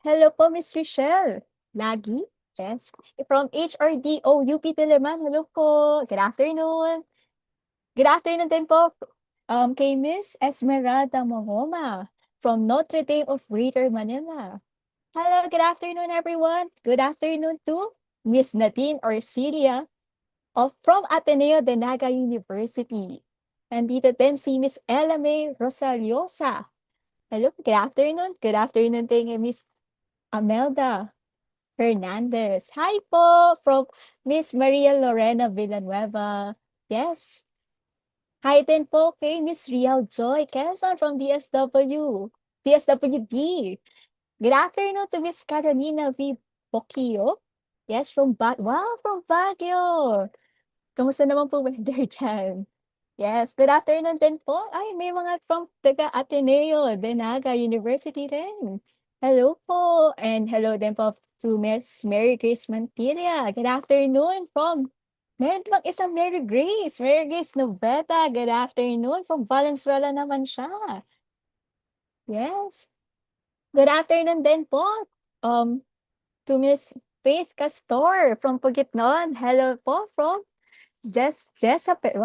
Hello po, Miss Richelle. Lagi? Yes. From HRDO UP Diliman. Hello po. Good afternoon. Good afternoon din po kay Miss Esmeralda Mohoma from Notre Dame of Greater Manila. Hello, good afternoon, everyone. Good afternoon to Miss Nadine Orsilia from Ateneo de Naga University. Nandito din si Miss Ella May Rosaliosa. Hello, good afternoon. Good afternoon din kay Miss Amelda Hernandez. Hi po from Miss Maria Lorena Villanueva. Yes. Hi din po kay Miss Rial Joy Quezon from DSWD. Good afternoon to Miss Carolina V. Bocchio. Yes, from Baguio. Kamusta naman po weather dyan? Yes, good afternoon din po. Ay, may mga from taga Ateneo de Naga University din. Hello po. And hello din po to Miss Mary Grace Mantilla. Good afternoon from meron bang isang Mary Grace. Mary Grace Noveta. Good afternoon from Valenzuela naman siya. Yes. Good afternoon din po. To Miss Faith Castor from Pugitnon. Hello po from Jezabel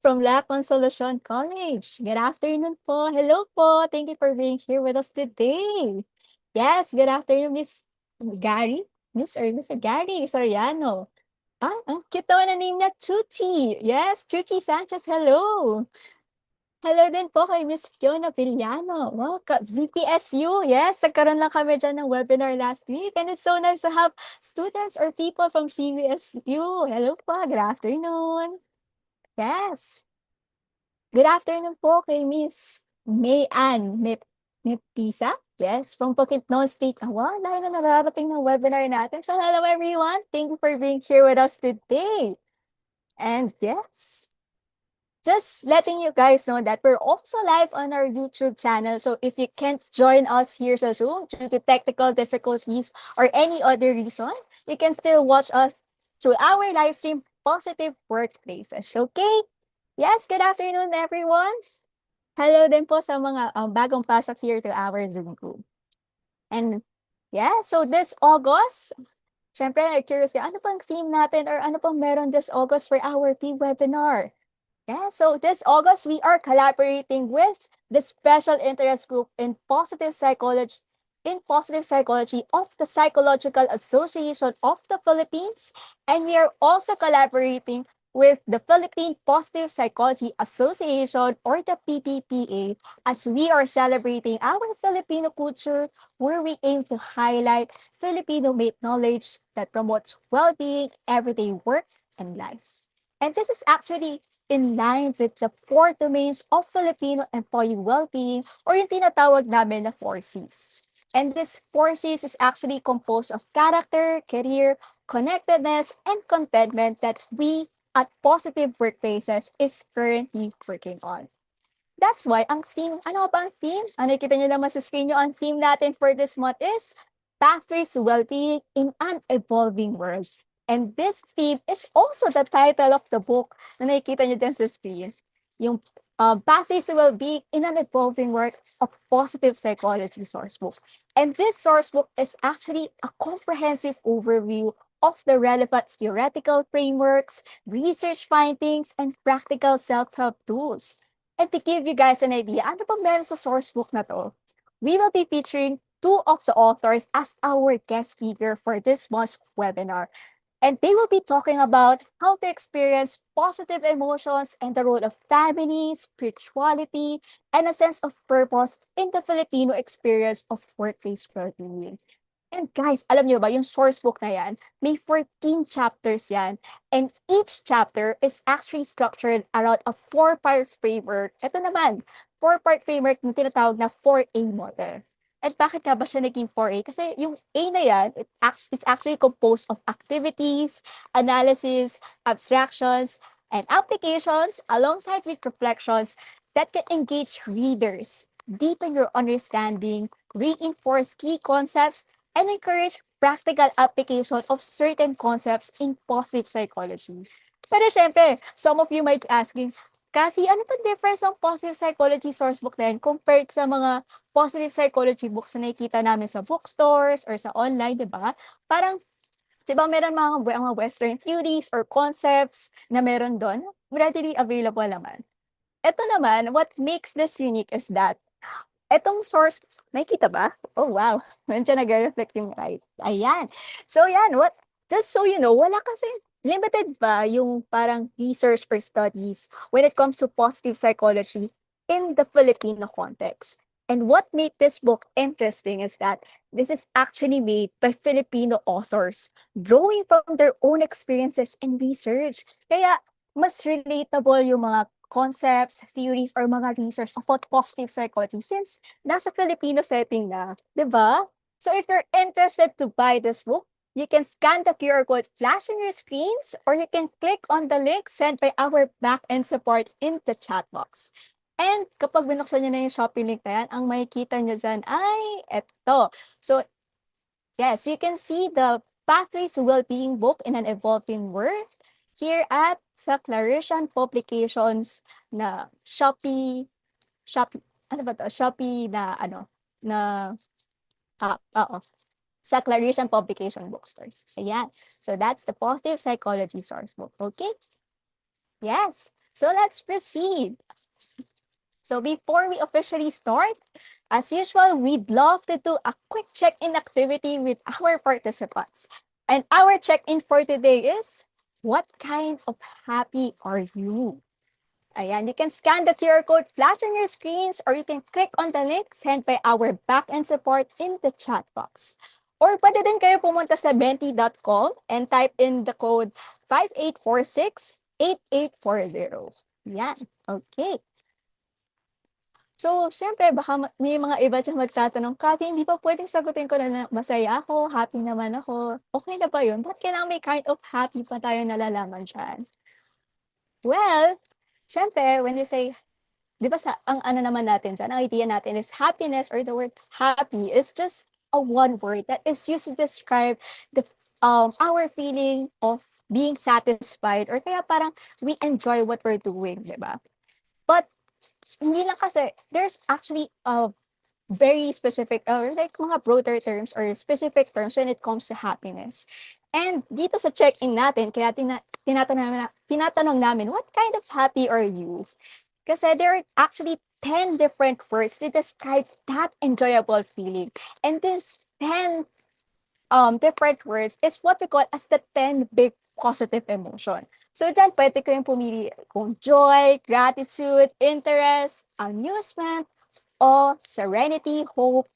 from La Consolacion College. Good afternoon po. Hello po. Thank you for being here with us today. Yes, good afternoon, Miss Gary. Miss or Mr. Gary Soriano. Ang cute naman na name niya, Chuchi. Yes, Chuchi Sanchez, hello. Hello din po kay Miss Fiona Villano. Wow, ZPSU. Yes, nagkaroon lang kami dyan ng webinar last week. And it's so nice to have students or people from CVSU. Hello po, good afternoon. Yes. Good afternoon po kay Miss May-Ann Meptisa. Yes, from Bukidnon State. Wow, dahil na nararating ng webinar natin. So hello everyone. Thank you for being here with us today. And yes, just letting you guys know that we're also live on our YouTube channel. So if you can't join us here sa Zoom due to technical difficulties or any other reason, you can still watch us through our live stream, Positive Workplaces. Okay? Yes, good afternoon, everyone. Hello din po sa mga bagong pasok here to our Zoom group. And yeah, so this August, syempre, curious ka, ano pang theme natin or ano pang meron this August for our webinar? Yeah, so this August, we are collaborating with the special interest group in positive psychology of the Psychological Association of the Philippines. And we are also collaborating with the Philippine Positive Psychology Association or the PPPA as we are celebrating our Filipino culture where we aim to highlight Filipino-made knowledge that promotes well-being, everyday work, and life. And this is actually in line with the 4 domains of Filipino employee well-being or yung tinatawag namin na 4Cs. And this 4Cs is actually composed of character, career, connectedness, and contentment that we at Positive Workplaces is currently working on. That's why ang theme, ano ba ang theme? Nakikita niyo naman sa screen nyo, ang theme natin for this month is Pathways to Wellbeing in an Evolving World. And this theme is also the title of the book na nakikita niyo dyan sa screen. Yung Pathways to Wellbeing in an Evolving World of Positive Psychology Sourcebook. And this sourcebook is actually a comprehensive overview of the relevant theoretical frameworks, research findings, and practical self-help tools. And to give you guys an idea, ano pa meron sa sourcebook na to? We will be featuring 2 of the authors as our guest speaker for this month's webinar. And they will be talking about how to experience positive emotions and the role of family, spirituality, and a sense of purpose in the Filipino experience of workplace well-being. And guys, alam niyo ba, yung source book na yan, may 14 chapters yan. And each chapter is actually structured around a 4-part framework. Ito naman, 4-part framework yung tinatawag na 4A model. And bakit nga ba siya naging 4A? Kasi yung A na yan, it's actually composed of activities, analysis, abstractions, and applications alongside with reflections that can engage readers, deepen your understanding, reinforce key concepts, and encourage practical application of certain concepts in positive psychology. Pero syempre, some of you might be asking, Kathy, ano ba difference ng positive psychology source book na yan compared sa mga positive psychology books na nakikita namin sa bookstores or sa online, di ba? Parang, di ba meron mga Western theories or concepts na meron doon, readily available naman. Ito naman, what makes this unique is that etong source, nakikita ba? Oh, wow. Medyo nag-reflect yung right. Ayan. So, yan. Just so you know, wala kasi, limited ba yung parang research or studies when it comes to positive psychology in the Filipino context. And what made this book interesting is that this is actually made by Filipino authors, drawing from their own experiences and research. Kaya, mas relatable yung mga concepts, theories, or mga research about positive psychology since nasa Filipino setting na, 'di ba? So if you're interested to buy this book, you can scan the QR code flash on your screens or you can click on the link sent by our back-end support in the chat box. And kapag binuksan niyo na yung Shopee link na yan, ang makikita niyo dyan ay eto. So yes, you can see the pathways to well-being book in an evolving world here at sa Claritian Publications na Shopee, ano ba 'to? Shopee na ano, na oo, sa Claritian Publication Bookstores. Ayan. So that's the positive psychology source book. Okay? Yes. So let's proceed. So before we officially start, as usual, we'd love to do a quick check-in activity with our participants. And our check-in for today is, what kind of happy are you? Ayan, you can scan the QR code flash on your screens or you can click on the link sent by our back-end support in the chat box. Or pwede din kayo pumunta sa benti.com and type in the code 5846-8840. Yan, okay. So, siyempre, baka may mga iba dyan magtatanong, Kathy, hindi pa pwedeng sagutin ko na masaya ako, happy naman ako. Okay na ba yun? Ba't kailangan may kind of happy pa tayo nalalaman dyan? Well, siyempre, when you say, di ba ang ano naman natin dyan, ang idea natin is happiness or the word happy is just a one word that is used to describe the our feeling of being satisfied or kaya parang we enjoy what we're doing, di ba? But hindi lang kasi, there's actually a very specific or like mga broader terms or specific terms when it comes to happiness. And dito sa check-in natin, kaya tinatanong namin, what kind of happy are you? Kasi there are actually 10 different words to describe that enjoyable feeling. And these 10 different words is what we call as the 10 big positive emotion. So dyan, pwede kayong pumili kung joy, gratitude, interest, amusement, awe, serenity, hope,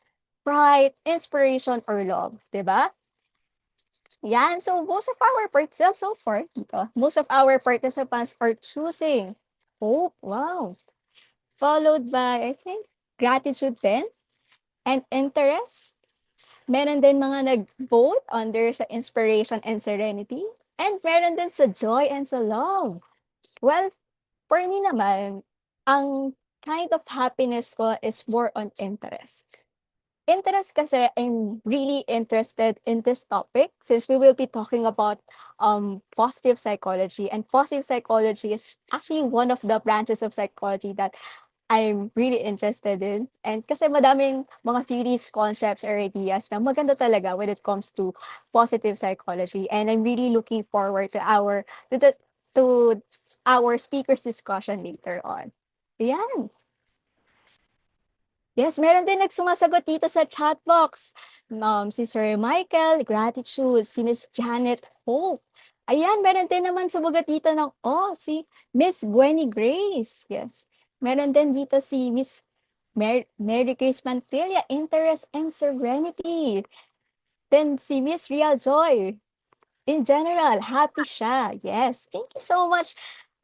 pride, inspiration, or love. Diba? Yan. So most of our participants so far, dito, most of our participants are choosing hope. Wow. Followed by, I think, gratitude then, and interest. Meron din mga nag-vote under sa inspiration and serenity. And meron din sa joy and sa love. Well, for me naman, ang kind of happiness ko is more on interest. Interest kasi I'm really interested in this topic since we will be talking about positive psychology. And positive psychology is actually one of the branches of psychology that I'm really interested in. And kasi madaming mga theories, concepts, or ideas na maganda talaga when it comes to positive psychology. And I'm really looking forward to to our speaker's discussion later on. Yan. Yes, meron din nagsumasagot dito sa chat box. Si Sir Michael, gratitude. Si Miss Janet, hope. Ayan, meron din naman sumagot dito ng, si Miss Gwenny Grace. Yes. Meron din dito si Miss Mary Grace Mantilla, interest and serenity. Then si Miss Ria Joy. In general, happy siya. Yes. Thank you so much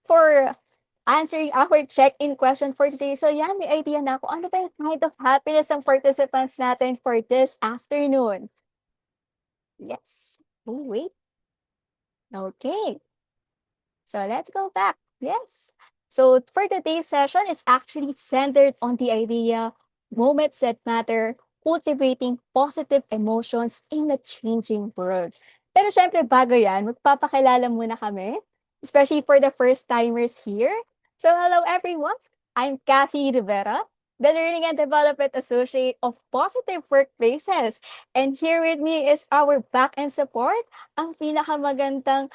for answering our check-in question for today. So yan, may idea na ako. Ano ba yung kind of happiness ng participants natin for this afternoon? Yes. Oh, wait. Okay. So let's go back. Yes. So for today's session, it's actually centered on the idea, moments that matter, cultivating positive emotions in a changing world. Pero syempre bago yan, magpapakilala muna kami, especially for the first timers here. So hello everyone, I'm Kathy Rivera, the Learning and Development Associate of Positive Workplaces. And here with me is our back-end support, ang pinakamagandang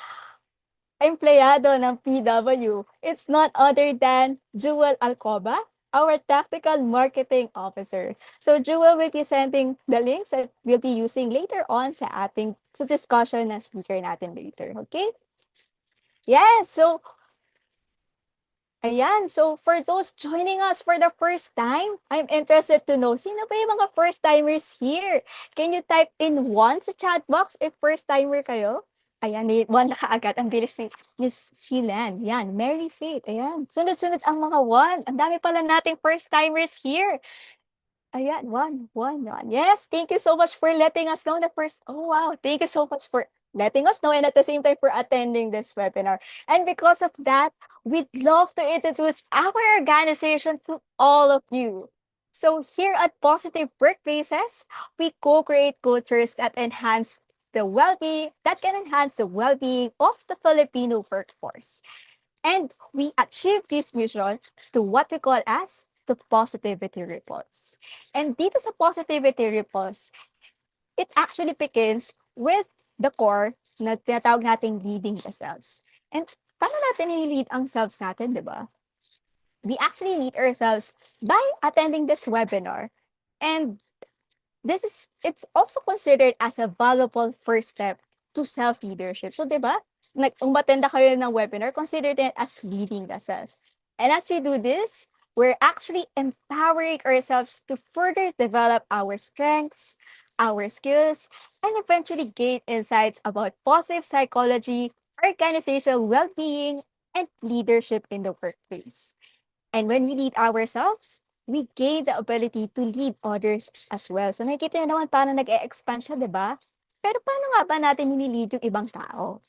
empleyado ng PW. It's not other than Jewel Alcoba, our Tactical Marketing Officer. So Jewel will be sending the links that we'll be using later on sa discussion ng speaker natin later. Okay? Yes, so ayan, so for those joining us for the first time, I'm interested to know, sino ba yung mga first-timers here? Can you type in one sa chat box if first-timer kayo? Ayan, may one na kaagad. Ang bilis ni Miss Sheelan. Yan, Mary Faith. Ayan, sunod-sunod ang mga one. Ang dami pala nating first-timers here. Ayan, one. Yes, thank you so much for letting us know the first. Oh, wow. Thank you so much for letting us know and at the same time for attending this webinar. And because of that, we'd love to introduce our organization to all of you. So here at Positive Workplaces, we co-create cultures that enhance can enhance the well-being of the Filipino workforce. And we achieve this mission to what we call as the positivity ripples. And dito sa positivity ripples, it actually begins with the core na tinatawag nating leading the selves. And paano natin i-lead ang selves natin, di ba? We actually lead ourselves by attending this webinar. And it's also considered as a valuable first step to self-leadership. So, di ba? Umatenda kayo ng webinar, consider it as leading the self. And as we do this, we're actually empowering ourselves to further develop our strengths, our skills, and eventually gain insights about positive psychology, organizational well-being, and leadership in the workplace. And when we lead ourselves, we gain the ability to lead others as well. So nakikita nyo naman paano nag-e-expand siya, di ba? Pero paano nga ba natin nililid yung ibang tao?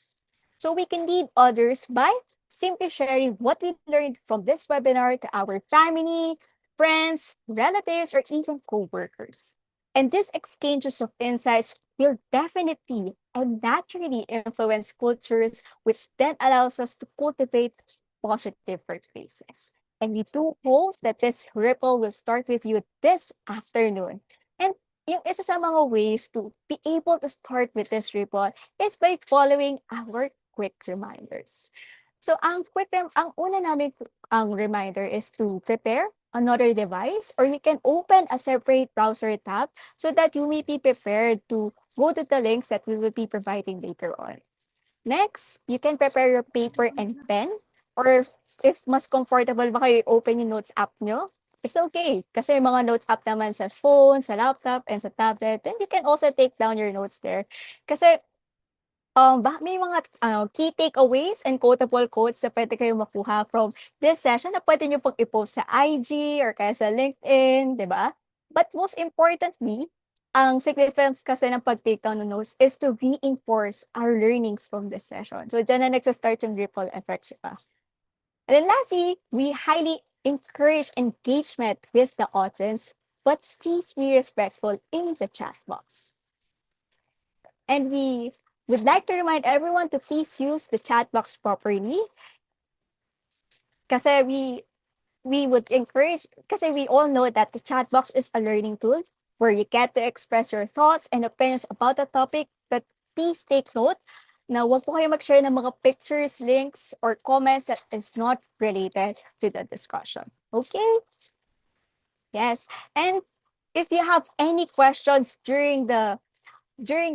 So we can lead others by simply sharing what we learned from this webinar to our family, friends, relatives, or even co-workers. And these exchanges of insights will definitely and naturally influence cultures, which then allows us to cultivate positive workplaces. And we do hope that this ripple will start with you this afternoon. And yung isa sa mga ways to be able to start with this ripple is by following our quick reminders. So ang una namin ang reminder is to prepare another device, or you can open a separate browser tab so that you may be prepared to go to the links that we will be providing later on. Next, you can prepare your paper and pen, or if mas comfortable ba kayo open yung notes app nyo, it's okay. Kasi mga notes app naman sa phone, sa laptop, and sa tablet, then you can also take down your notes there. Kasi may mga key takeaways and quotable quotes na pwede kayo makuha from this session na pwede nyo pong i-post sa IG or kaya sa LinkedIn, di ba? But most importantly, ang significance kasi ng pag-take down ng notes is to reinforce our learnings from this session. So, dyan na nagsa-start yung ripple effect, di ba? And then lastly, we highly encourage engagement with the audience, but please be respectful in the chat box. And we would like to remind everyone to please use the chat box properly. Kasi we would encourage, kasi we all know that the chat box is a learning tool where you get to express your thoughts and opinions about the topic, but please take note na huwag po kayo mag-share ng mga pictures, links, or comments that is not related to the discussion. Okay? Yes. And if you have any questions during the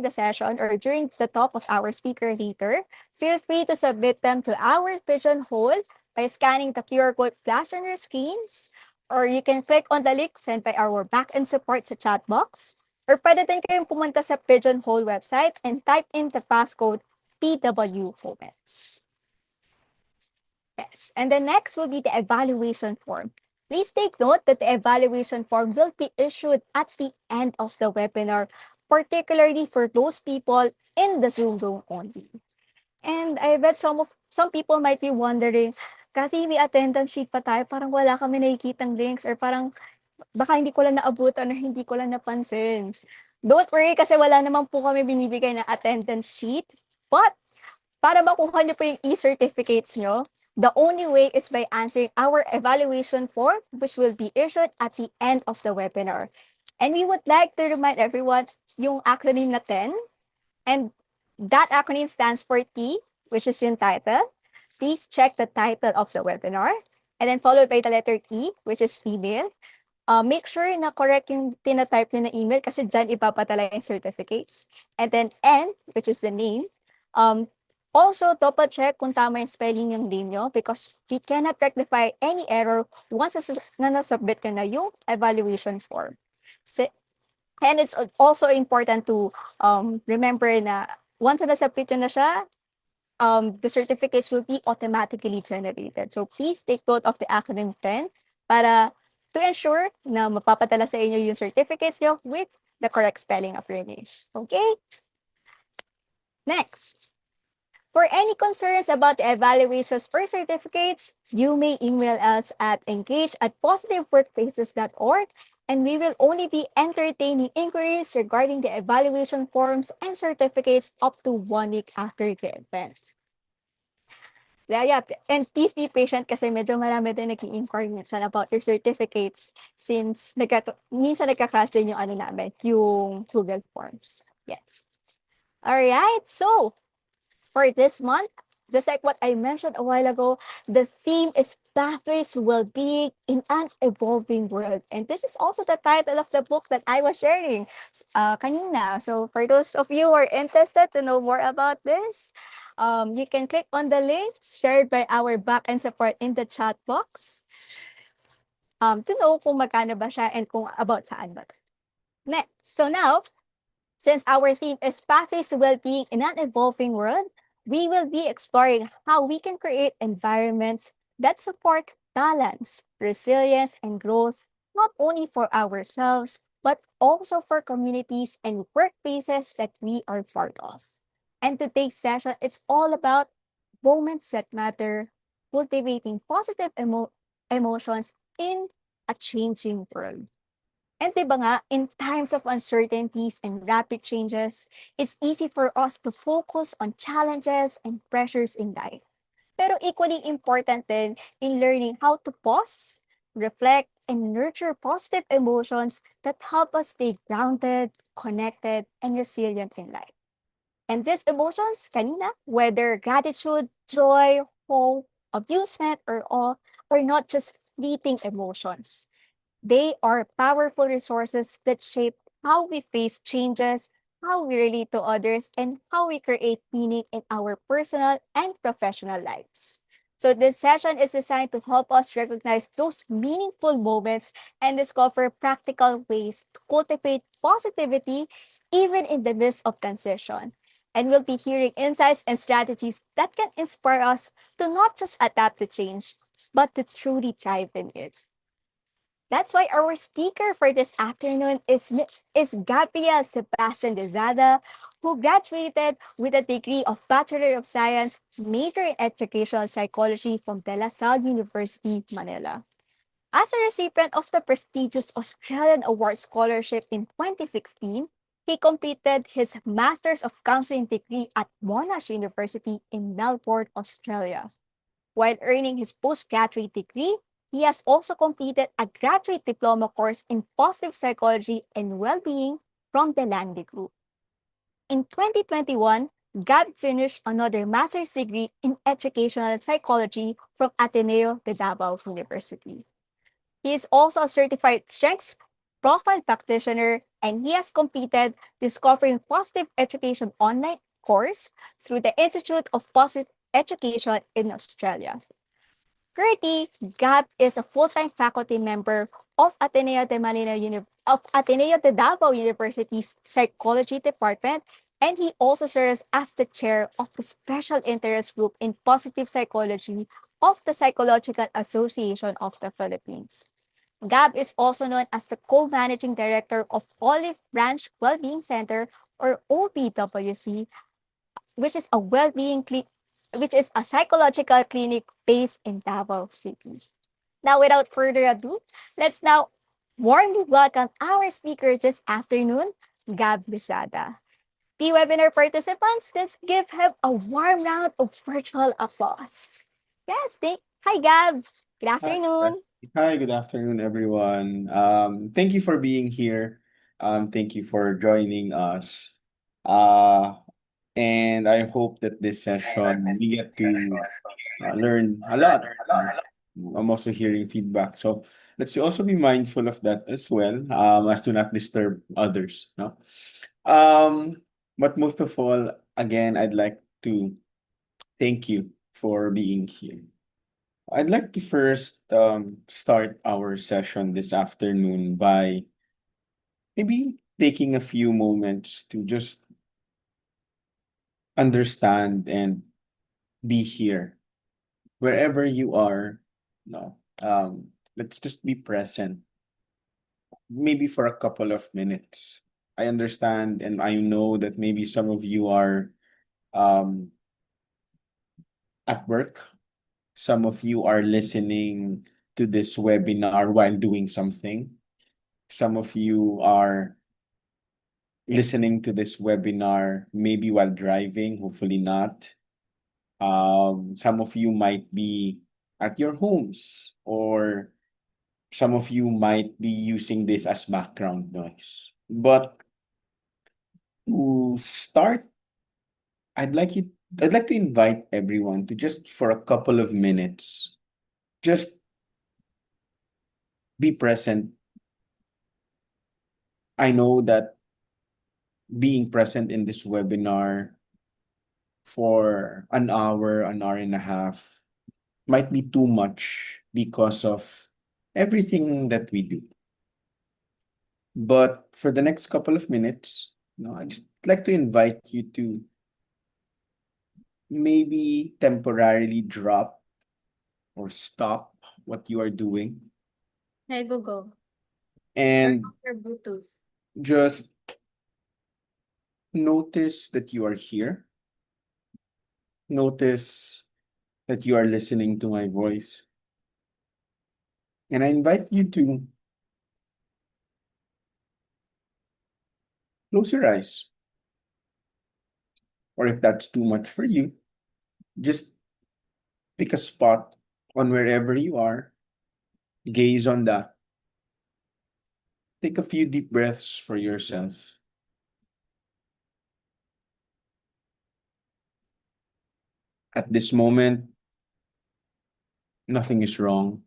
session or during the talk of our speaker later, feel free to submit them to our pigeonhole by scanning the QR code flash on your screens, or you can click on the link sent by our back-end support sa chat box, or pwede din kayong pumunta sa pigeonhole website and type in the passcode PW Moments. Yes, and the next will be the evaluation form. Please take note that the evaluation form will be issued at the end of the webinar, particularly for those people in the Zoom room only. And I bet some people might be wondering, kasi may attendance sheet pa tayo, parang wala kami nakikitang links, or parang baka hindi ko lang naabutan or hindi ko lang napansin. Don't worry, kasi wala naman po kami binibigay na attendance sheet. But para makuha nyo po yung e-certificates nyo, The only way is by answering our evaluation form, which will be issued at the end of the webinar. And we would like to remind everyone yung acronym na 10, and that acronym stands for T, which is yung title. Please check the title of the webinar. And then followed by the letter E, which is email. Make sure na correct yung tinatype nyo na email kasi dyan ipapadala yung certificates. And then N, which is the name. Also, double check kung tama yung spelling ng name nyo because we cannot rectify any error once na nasubmit nyo na yung evaluation form. And it's also important to remember na once na nasubmit nyo na siya, the certificates will be automatically generated. So please take note of the acronym 10 para to ensure na mapapadala sa inyo yung certificates nyo with the correct spelling of your name. Okay? Next. For any concerns about the evaluations or certificates, you may email us at engage@positiveworkplaces.org, and we will only be entertaining inquiries regarding the evaluation forms and certificates up to 1 week after the event. Yeah, and please be patient kasi medyo marami din nag-i-inquire minsan about your certificates since minsan nagka-crash din yung namin, yung Google Forms. Yes. All right, so for this month, just like what I mentioned a while ago, the theme is Pathways to Well-Being in an Evolving World. And this is also the title of the book that I was sharing kanina. So for those of you who are interested to know more about this, you can click on the links shared by our back-end support in the chat box to know kung magkano ba siya and kung about saan ba. Next. So now, since our theme is Pathways to Well-Being in an Evolving World, we will be exploring how we can create environments that support balance, resilience, and growth, not only for ourselves, but also for communities and workplaces that we are part of. And today's session, it's all about moments that matter, cultivating positive emotions in a changing world. And diba nga, in times of uncertainties and rapid changes, it's easy for us to focus on challenges and pressures in life. Pero equally important din in learning how to pause, reflect, and nurture positive emotions that help us stay grounded, connected, and resilient in life. And these emotions, kanina, whether gratitude, joy, hope, amusement, or awe, are not just fleeting emotions. They are powerful resources that shape how we face changes, how we relate to others, and how we create meaning in our personal and professional lives. So this session is designed to help us recognize those meaningful moments and discover practical ways to cultivate positivity even in the midst of transition. And we'll be hearing insights and strategies that can inspire us to not just adapt to change, but to truly thrive in it. That's why our speaker for this afternoon is Gabriel Sebastian Dezada, who graduated with a degree of Bachelor of Science, major in Educational Psychology from De La Salle University, Manila. As a recipient of the prestigious Australian Award Scholarship in 2016, he completed his Masters of Counseling degree at Monash University in Melbourne, Australia. While earning his postgraduate degree, he has also completed a graduate diploma course in positive psychology and well-being from the Langley Group. In 2021, Gab finished another master's degree in educational psychology from Ateneo de Davao University. He is also a certified strengths profile practitioner, and he has completed Discovering Positive Education online course through the Institute of Positive Education in Australia. Currently, Gab is a full-time faculty member of Ateneo de Davao University's Psychology Department, and he also serves as the chair of the Special Interest Group in Positive Psychology of the Psychological Association of the Philippines. Gab is also known as the co-managing director of Olive Branch Wellbeing Center, or OBWC, which is a psychological clinic based in Davao City. Now, without further ado, let's now warmly welcome our speaker this afternoon, Gab Lizada. The webinar participants, let's give him a warm round of virtual applause. Yes, hi Gab. Good Hi, hi, afternoon. Hi, good afternoon, everyone. Thank you for being here. Thank you for joining us. Uh, and I hope that this session we get to learn a lot. I'm also hearing feedback, so let's also be mindful of that as well, as to not disturb others. No, um, but most of all, again, I'd like to thank you for being here. I'd like to first start our session this afternoon by maybe taking a few moments to just understand and be here wherever you are. No, let's just be present, maybe for a couple of minutes. I understand and I know that maybe some of you are um, at work, some of you are listening to this webinar while doing something. Some of you are listening to this webinar, maybe while driving, hopefully not. Some of you might be at your homes, or some of you might be using this as background noise. But to start, I'd like you I'd like to invite everyone to just for a couple of minutes, just be present. I know that being present in this webinar for an hour and a half, might be too much because of everything that we do. But for the next couple of minutes, I just like to invite you to maybe temporarily drop or stop what you are doing Hey Google, turn and off your Bluetooth. just notice that you are here. Notice that you are listening to my voice. And I invite you to close your eyes, or if that's too much for you, just pick a spot on wherever you are, gaze on that. Take a few deep breaths for yourself. At this moment, nothing is wrong.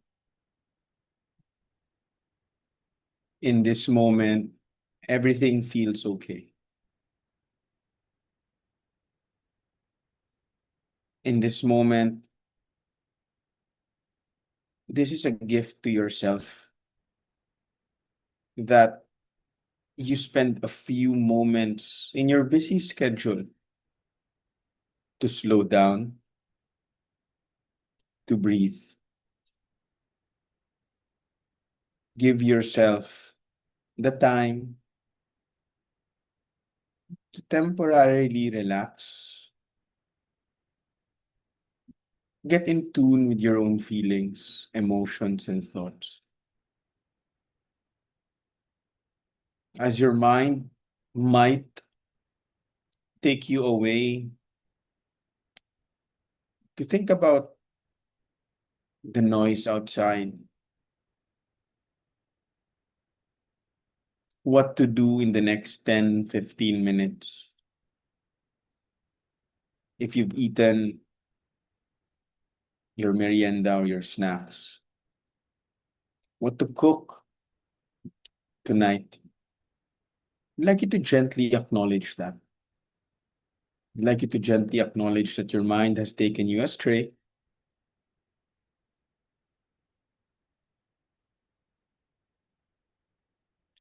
In this moment, everything feels okay. In this moment, this is a gift to yourself that you spend a few moments in your busy schedule to slow down, to breathe. Give yourself the time to temporarily relax. Get in tune with your own feelings, emotions, and thoughts. As your mind might take you away to think about the noise outside, what to do in the next 10, 15 minutes. If you've eaten your merienda or your snacks, what to cook tonight. I'd like you to gently acknowledge that. I'd like you to gently acknowledge that your mind has taken you astray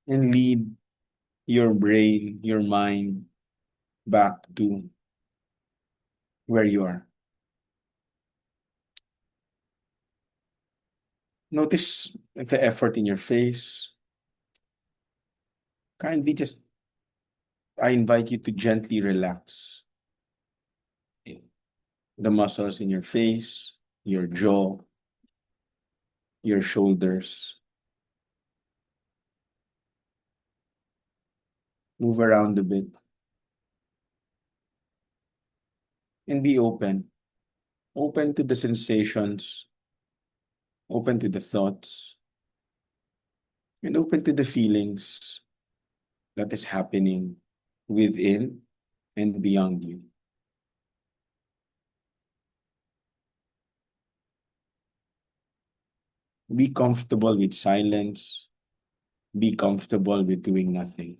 and lead your brain, your mind back to where you are. Notice the effort in your face. Kindly just, I invite you to gently relax the muscles in your face, your jaw, your shoulders. Move around a bit and be open. open to the sensations, open to the thoughts, and open to the feelings that is happening within and beyond you. Be comfortable with silence. Be comfortable with doing nothing,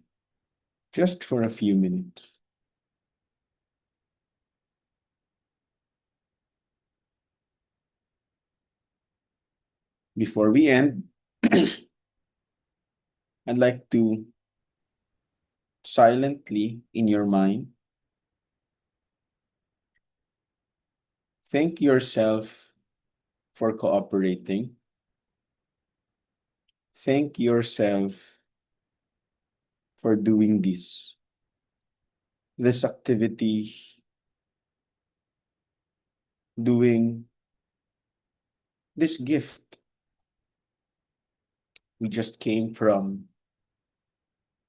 just for a few minutes. Before we end, I'd like to silently, in your mind, thank yourself for cooperating. Thank yourself for doing this activity, doing this gift. We just came from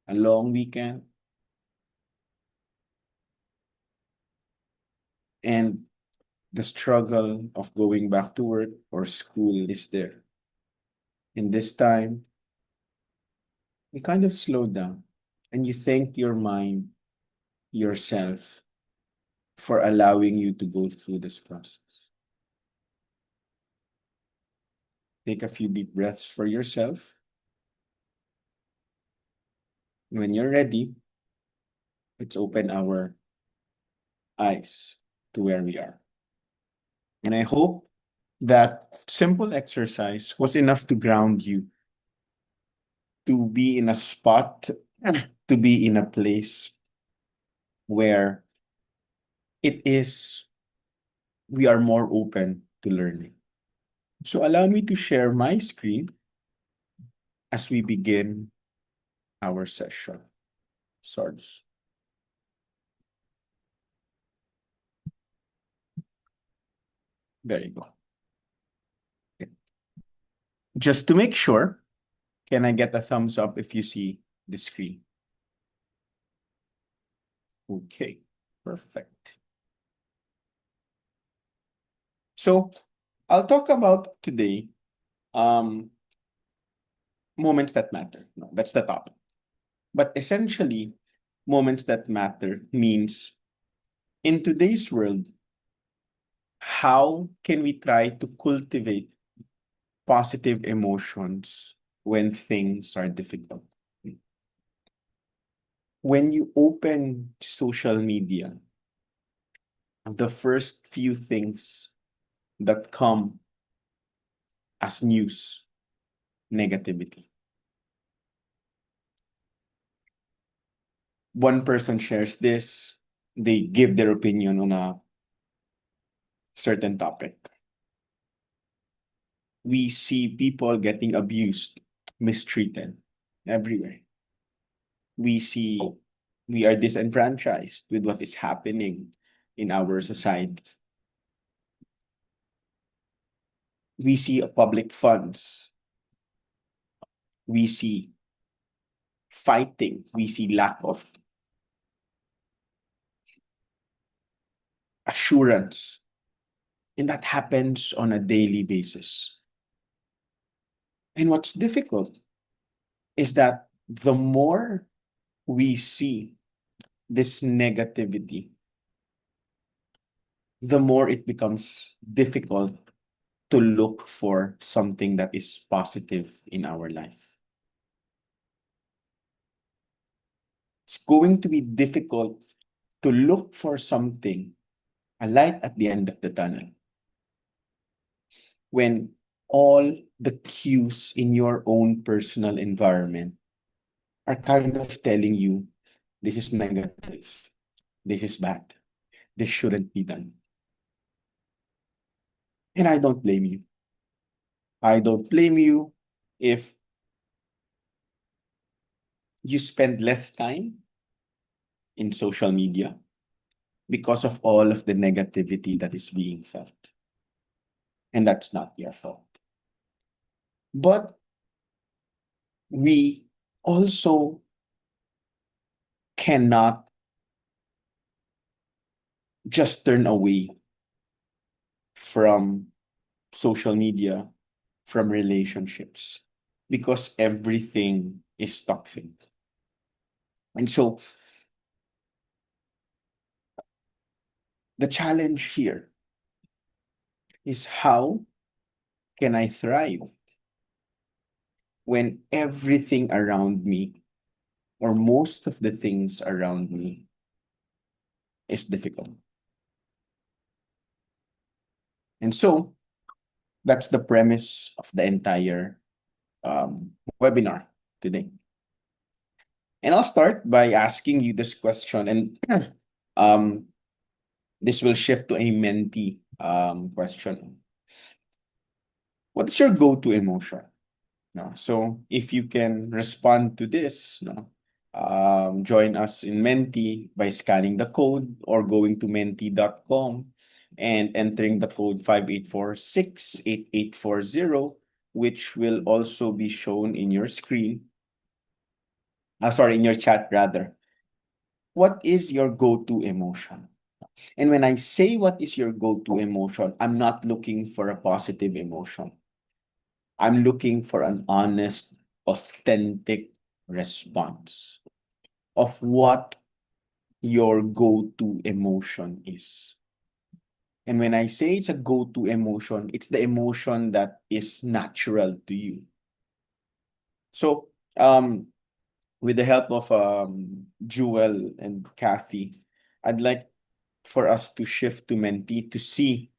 a long weekend, and the struggle of going back to work or school is there. And this time, you kind of slow down and you thank your mind, yourself, for allowing you to go through this process. Take a few deep breaths for yourself. When you're ready, let's open our eyes to where we are. And I hope that simple exercise was enough to ground you, to be in a spot, to be in a place where it is, we are more open to learning. So allow me to share my screen as we begin our session. Sorry. There you go. Okay. Just to make sure, can I get a thumbs up if you see the screen? Okay, perfect. So I'll talk about today moments that matter. No, that's the topic. But essentially, moments that matter means in today's world, how can we try to cultivate positive emotions when things are difficult? When you open social media, the first few things that come as news, negativity. One person shares this, they give their opinion on a certain topic. We see people getting abused, mistreated everywhere. We see we are disenfranchised with what is happening in our society. We see public funds. We see fighting. We see lack of assurance. And that happens on a daily basis. And what's difficult is that the more we see this negativity, the more it becomes difficult to look for something that is positive in our life. It's going to be difficult to look for something, a light at the end of the tunnel, when all the cues in your own personal environment are kind of telling you this is negative, this is bad, this shouldn't be done. And I don't blame you. I don't blame you if you spend less time in social media because of all of the negativity that is being felt. And that's not your fault. But we also cannot just turn away from social media, from relationships, because everything is toxic. And so the challenge here is, how can I thrive when everything around me, or most of the things around me, is difficult? And so that's the premise of the entire webinar today. And I'll start by asking you this question, and um, this will shift to a mentee question. What's your go-to emotion? No, so if you can respond to this, no, join us in Menti by scanning the code or going to menti.com and entering the code 58468840, which will also be shown in your screen. Sorry, in your chat rather. What is your go-to emotion? And when I say what is your go-to emotion, I'm not looking for a positive emotion. I'm looking for an honest, authentic response of what your go-to emotion is. And when I say it's a go-to emotion, it's the emotion that is natural to you. So, with the help of Jewel and Kathy, I'd like for us to shift to Menti to see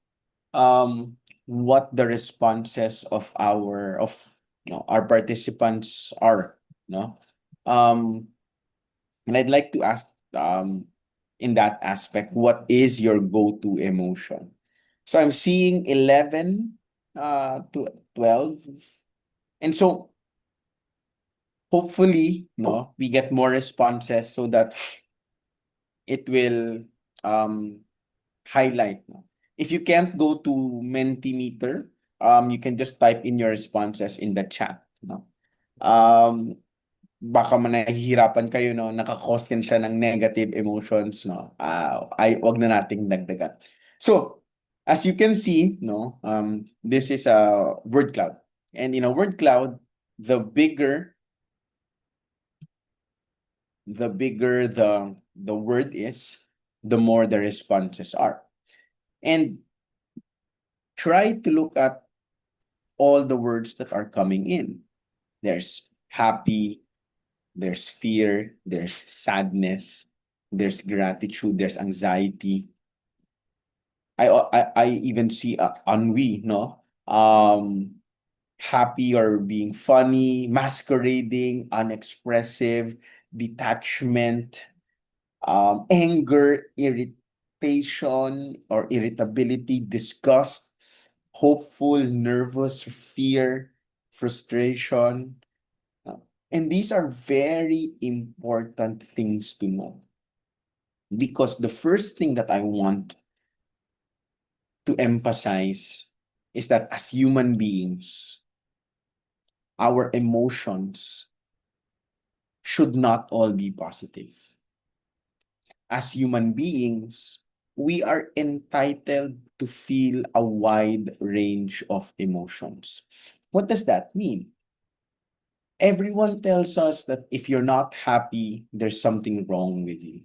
what the responses of our participants are, no um and I'd like to ask, in that aspect, what is your go-to emotion? So I'm seeing 11 to 12, and so hopefully, no, we get more responses so that it will um highlight, no? If you can't go to Mentimeter, you can just type in your responses in the chat, no? Baka nahihirapan kayo, no, naka-cause yan siya ng negative emotions, no? Ay, wag na nating dagdagan. So, as you can see, no, this is a word cloud. And in a word cloud, the bigger the word is, the more the responses are. And try to look at all the words that are coming in. There's happy, there's fear, there's sadness, there's gratitude, there's anxiety. I even see ennui, no? Happy or being funny, masquerading, unexpressive, detachment, anger, irritation or irritability, disgust, hopeful, nervous, fear, frustration. And these are very important things to know, because the first thing that I want to emphasize is that as human beings, our emotions should not all be positive. As human beings, we are entitled to feel a wide range of emotions. What does that mean? Everyone tells us that if you're not happy, there's something wrong with you.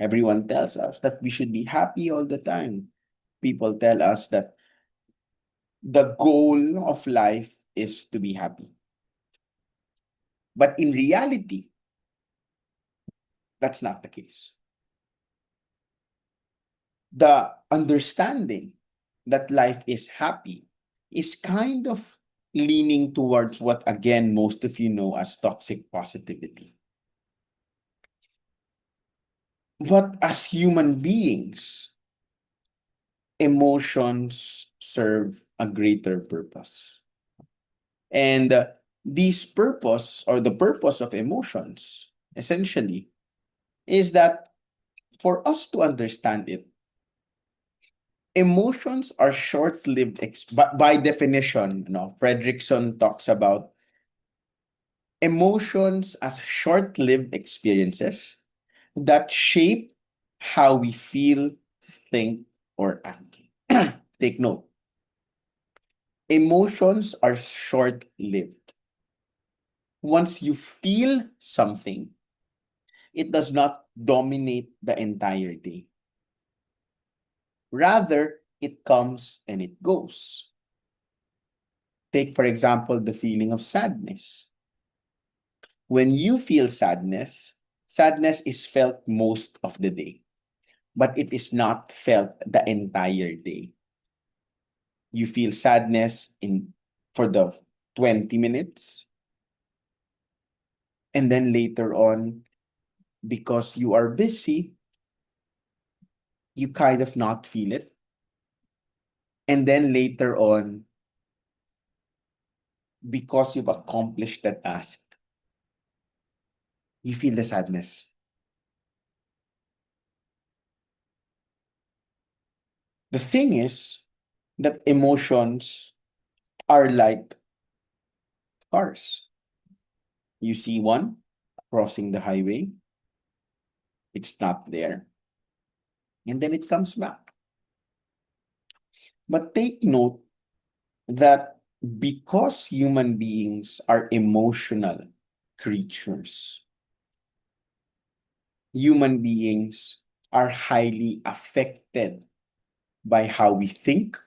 Everyone tells us that we should be happy all the time. People tell us that the goal of life is to be happy. But in reality, that's not the case. The understanding that life is happy is kind of leaning towards what, again, most of you know as toxic positivity. But as human beings, emotions serve a greater purpose. And this purpose, or the purpose of emotions, essentially, is that for us to understand it, emotions are short-lived, by definition, Fredrickson talks about emotions as short-lived experiences that shape how we feel, think, or act. Take note. Emotions are short-lived. Once you feel something, it does not dominate the entire day. Rather, it comes and it goes. Take, for example, the feeling of sadness. When you feel sadness, sadness is felt most of the day, but it is not felt the entire day. You feel sadness in for the 20 minutes, and then later on, because you are busy, you kind of not feel it. And then later on, because you've accomplished the task, you feel the sadness. The thing is that emotions are like cars. You see one crossing the highway, it's not there, and then it comes back. But take note that because human beings are emotional creatures, human beings are highly affected by how we think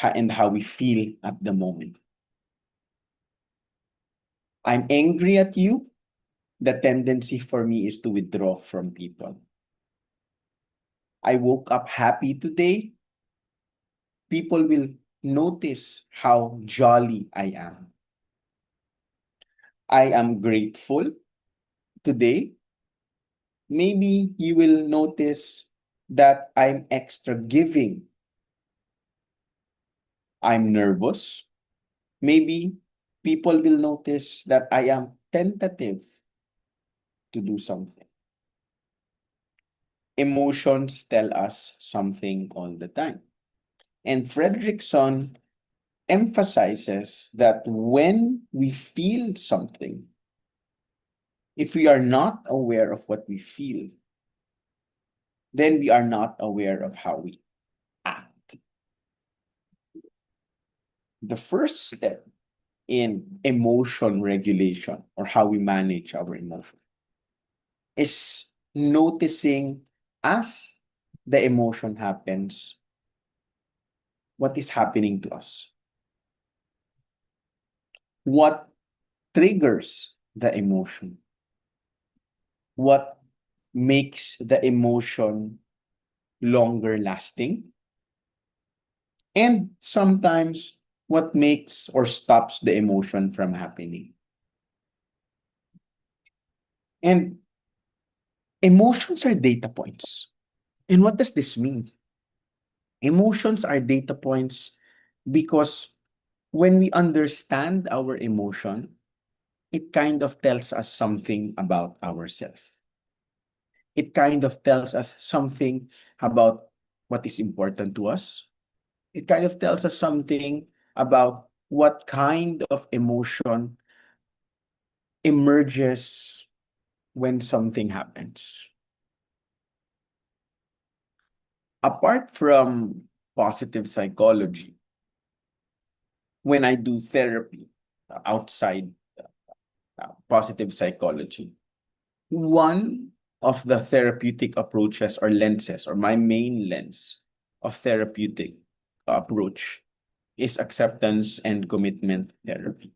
and how we feel at the moment. I'm angry at you. The tendency for me is to withdraw from people. I woke up happy today. People will notice how jolly I am. I am grateful today. Maybe you will notice that I'm extra giving. I'm nervous. Maybe people will notice that I am tentative to do something. Emotions tell us something all the time. And Fredrickson emphasizes that when we feel something, if we are not aware of what we feel, then we are not aware of how we act. The first step in emotion regulation, or how we manage our emotion, is noticing as the emotion happens, what is happening to us, what triggers the emotion, what makes the emotion longer lasting, and sometimes what makes or stops the emotion from happening. And emotions are data points. And what does this mean? Emotions are data points because when we understand our emotion, it kind of tells us something about ourselves. It kind of tells us something about what is important to us. It kind of tells us something about what kind of emotion emerges when something happens. Apart from positive psychology, when I do therapy outside positive psychology, one of the therapeutic approaches or lenses, or my main lens of therapeutic approach, is acceptance and commitment therapy.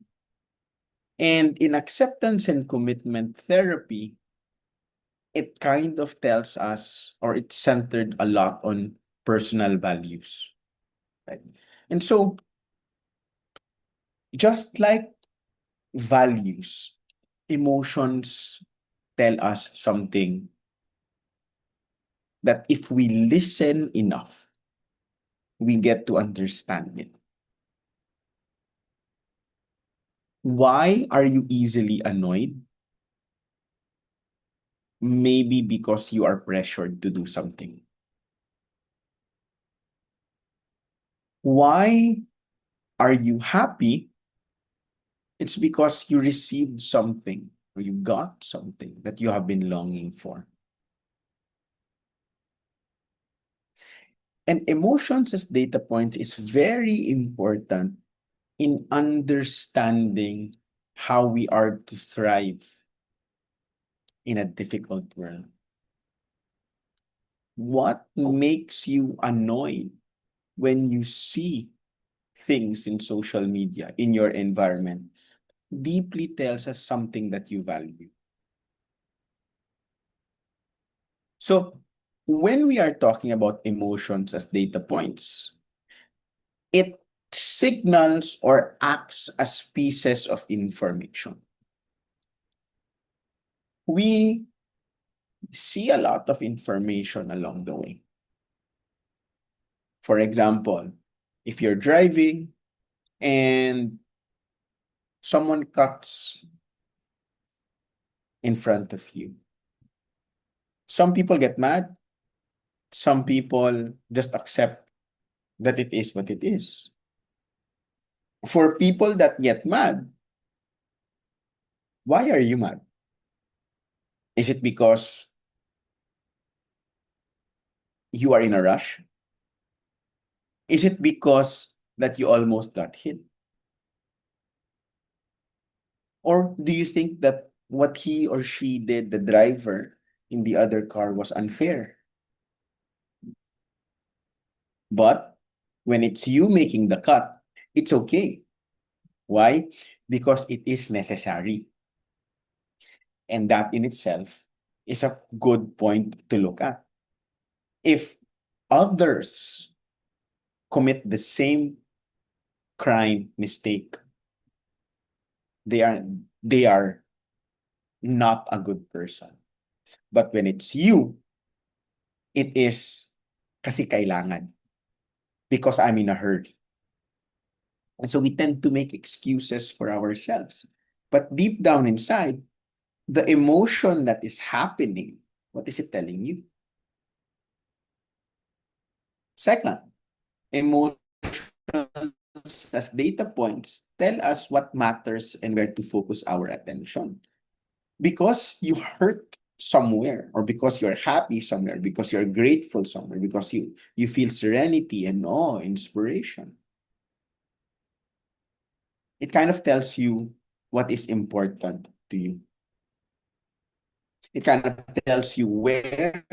And in acceptance and commitment therapy, it kind of tells us, or it's centered a lot on personal values, right? And so, just like values, emotions tell us something that if we listen enough, we get to understand it. Why are you easily annoyed? Maybe because you are pressured to do something. Why are you happy? It's because you received something or you got something that you have been longing for. And emotions as data points is very important in understanding how we are to thrive in a difficult world. What makes you annoyed when you see things in social media, in your environment, deeply tells us something that you value. So, when we are talking about emotions as data points, it signals or acts as pieces of information. We see a lot of information along the way. For example, if you're driving and someone cuts in front of you, some people get mad, some people just accept that it is what it is. For people that get mad, why are you mad? Is it because you are in a rush? Is it because that you almost got hit? Or do you think that what he or she did, the driver in the other car, was unfair? But when it's you making the cut, it's okay. Why? Because it is necessary. And that in itself is a good point to look at. If others commit the same crime mistake, they are they are not a good person. But when it's you, it is kasi kailangan because I'm in a hurry. And so we tend to make excuses for ourselves. But deep down inside, the emotion that is happening, what is it telling you? Second, emotions as data points tell us what matters and where to focus our attention. Because you hurt somewhere, or because you're happy somewhere, because you're grateful somewhere, because you feel serenity and awe, inspiration, it kind of tells you what is important to you. It kind of tells you where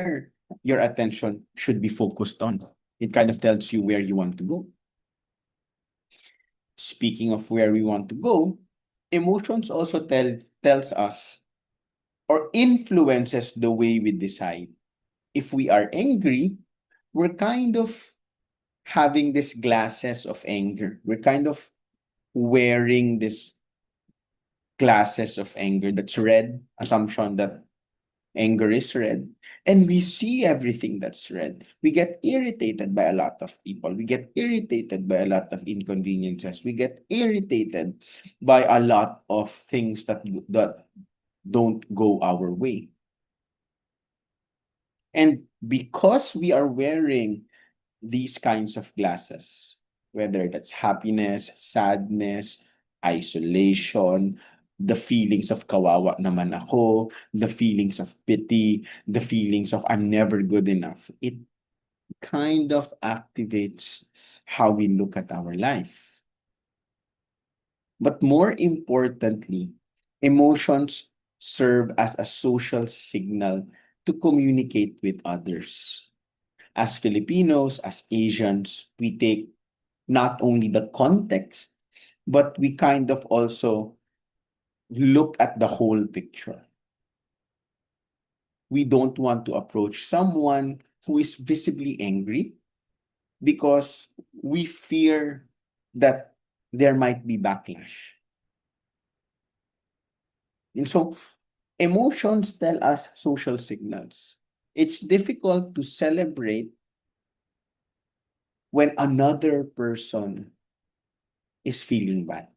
your attention should be focused on. It kind of tells you where you want to go. Speaking of where we want to go, emotions also tells us or influences the way we decide. If we are angry, we're kind of having these glasses of anger. We're kind of wearing this glasses of anger that's red, assumption that anger is red, and we see everything that's red. We get irritated by a lot of people. We get irritated by a lot of inconveniences. We get irritated by a lot of things that don't go our way. And because we are wearing these kinds of glasses, whether that's happiness, sadness, isolation, the feelings of kawawa naman ako, the feelings of pity, the feelings of I'm never good enough. It kind of activates how we look at our life. But more importantly, emotions serve as a social signal to communicate with others. As Filipinos, as Asians, we take not only the context, but we kind of also look at the whole picture. We don't want to approach someone who is visibly angry because we fear that there might be backlash. And so emotions tell us social signals. It's difficult to celebrate when another person is feeling bad.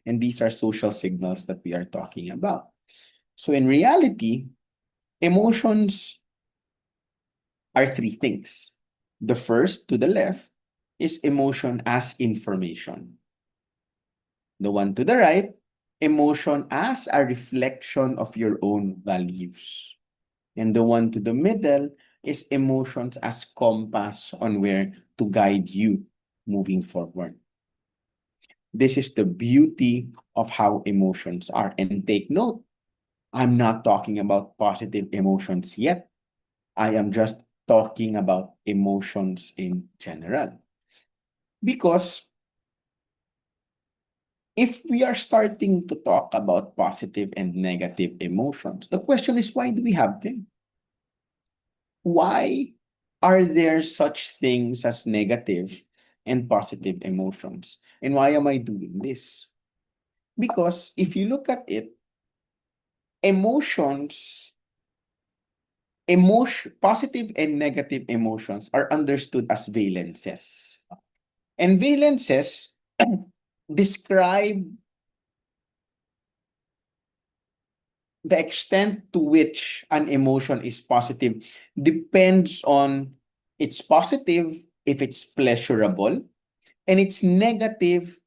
And these are social signals that we are talking about. So in reality, emotions are three things. The first to the left is emotion as information. The one to the right, emotion as a reflection of your own values. And the one to the middle is emotions as compass on where to guide you moving forward. This is the beauty of how emotions are. And take note, I'm not talking about positive emotions yet. I am just talking about emotions in general. Because if we are starting to talk about positive and negative emotions, the question is, why do we have them? Why are there such things as negative and positive emotions? And why am I doing this? Because if you look at it, emotions, positive and negative emotions are understood as valences. And valences describe the extent to which an emotion is positive depends on it's positive if it's pleasurable and it's negative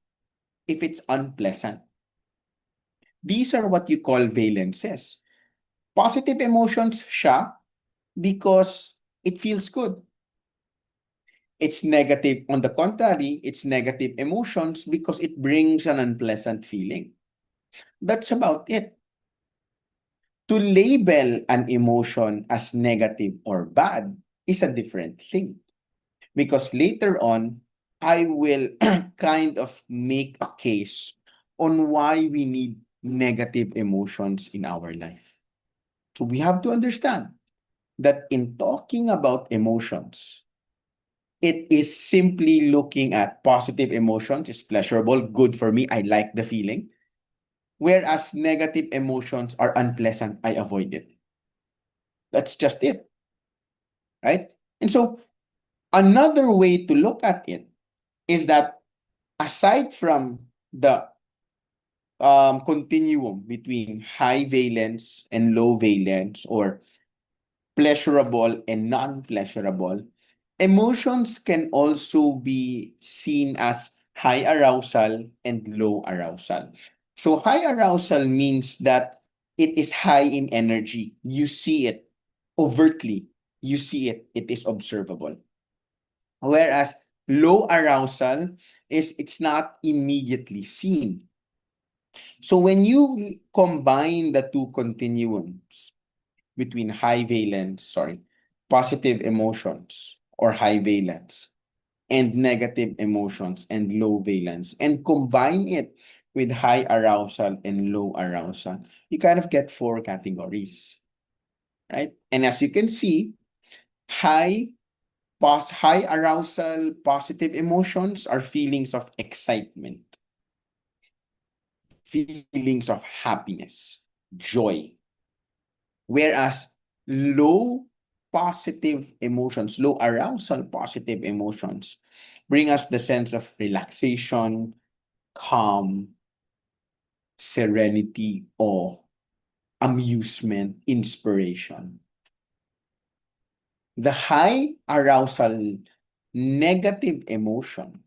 if it's unpleasant. These are what you call valences. Positive emotions siya because it feels good. It's negative. On the contrary, it's negative emotions because it brings an unpleasant feeling. That's about it. To label an emotion as negative or bad is a different thing. Because later on, I will kind of make a case on why we need negative emotions in our life. So we have to understand that in talking about emotions, it is simply looking at positive emotions is pleasurable, good for me, I like the feeling. Whereas negative emotions are unpleasant, I avoid it. That's just it, right? And so another way to look at it is that aside from the continuum between high valence and low valence or pleasurable and non-pleasurable, emotions can also be seen as high arousal and low arousal. So high arousal means that it is high in energy. You see it overtly. You see it. It is observable. Whereas low arousal is it's not immediately seen. So when you combine the two continuums between positive emotions or high valence and negative emotions and low valence and combine it with high arousal and low arousal, you kind of get four categories, right? And as you can see, high high arousal positive emotions are feelings of excitement, feelings of happiness, joy. Whereas low positive emotions, low arousal positive emotions bring us the sense of relaxation, calm, serenity, awe, amusement, inspiration. The high arousal negative emotion,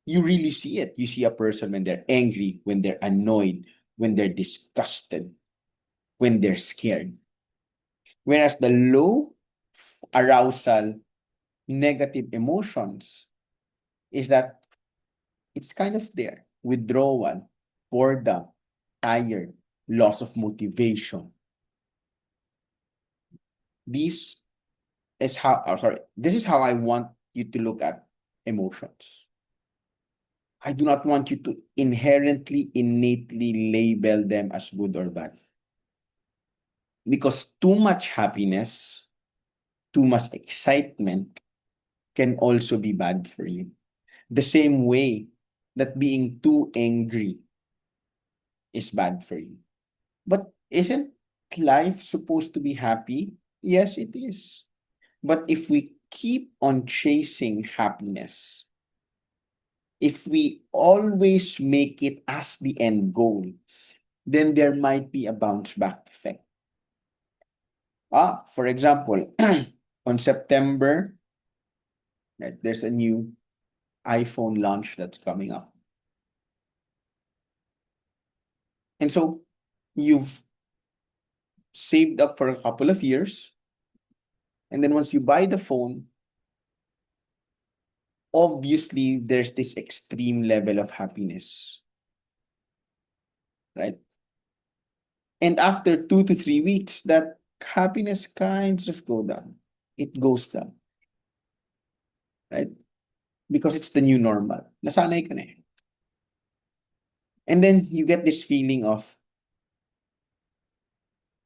you really see it. You see a person when they're angry, when they're annoyed, when they're disgusted, when they're scared. Whereas the low arousal negative emotions is that it's kind of there. Withdrawal, boredom, tired, loss of motivation. This this is how I want you to look at emotions. I do not want you to inherently, innately label them as good or bad. Because too much happiness, too much excitement can also be bad for you. The same way that being too angry is bad for you. But isn't life supposed to be happy? Yes, it is. But if we keep on chasing happiness, if we always make it as the end goal, then there might be a bounce back effect. For example, on September, right, there's a new iPhone launch that's coming up. And so you've saved up for a couple of years, And then once you buy the phone, obviously there's this extreme level of happiness, right? And after 2 to 3 weeks, that happiness kinds of go down. It goes down, right? Because it's the new normal. Nasanay ka na eh. And then you get this feeling of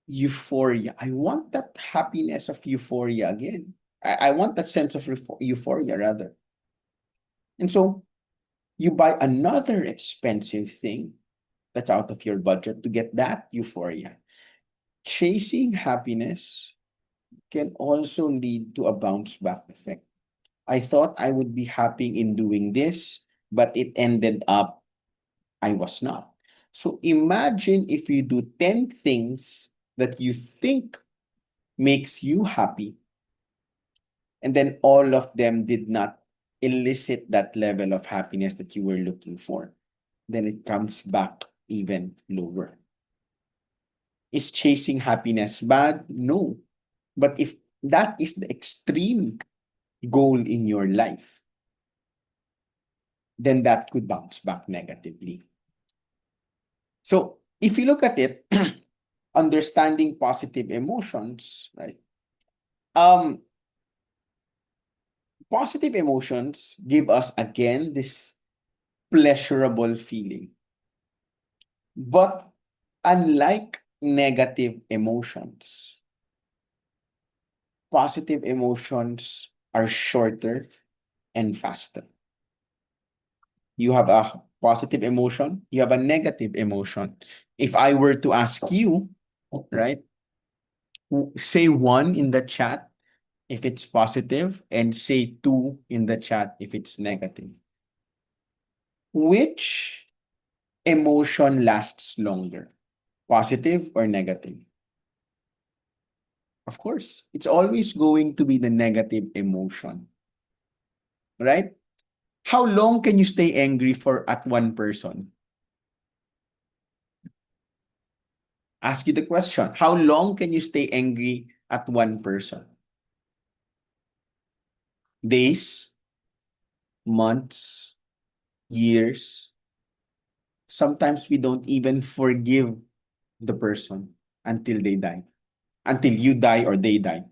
euphoria. I want that happiness of euphoria again. I want that sense of euphoria rather. And so you buy another expensive thing that's out of your budget to get that euphoria. Chasing happiness can also lead to a bounce back effect. I thought I would be happy in doing this, but it ended up I was not. So imagine if you do 10 things that you think makes you happy, and then all of them did not elicit that level of happiness that you were looking for. Then it comes back even lower. Is chasing happiness bad? No. But if that is the extreme goal in your life, then that could bounce back negatively. So if you look at it, understanding positive emotions, right? Um, Positive emotions give us again this pleasurable feeling. But unlike negative emotions, positive emotions are shorter and faster. You have a positive emotion, you have a negative emotion. If I were to ask you, right, say one in the chat if it's positive and say two in the chat if it's negative. Which emotion lasts longer? Positive or negative? Of course, it's always going to be the negative emotion, right? How long can you stay angry for at one person? Ask you the question. How long can you stay angry at one person? Days, months, years. Sometimes we don't even forgive the person until they die, until you die or they die,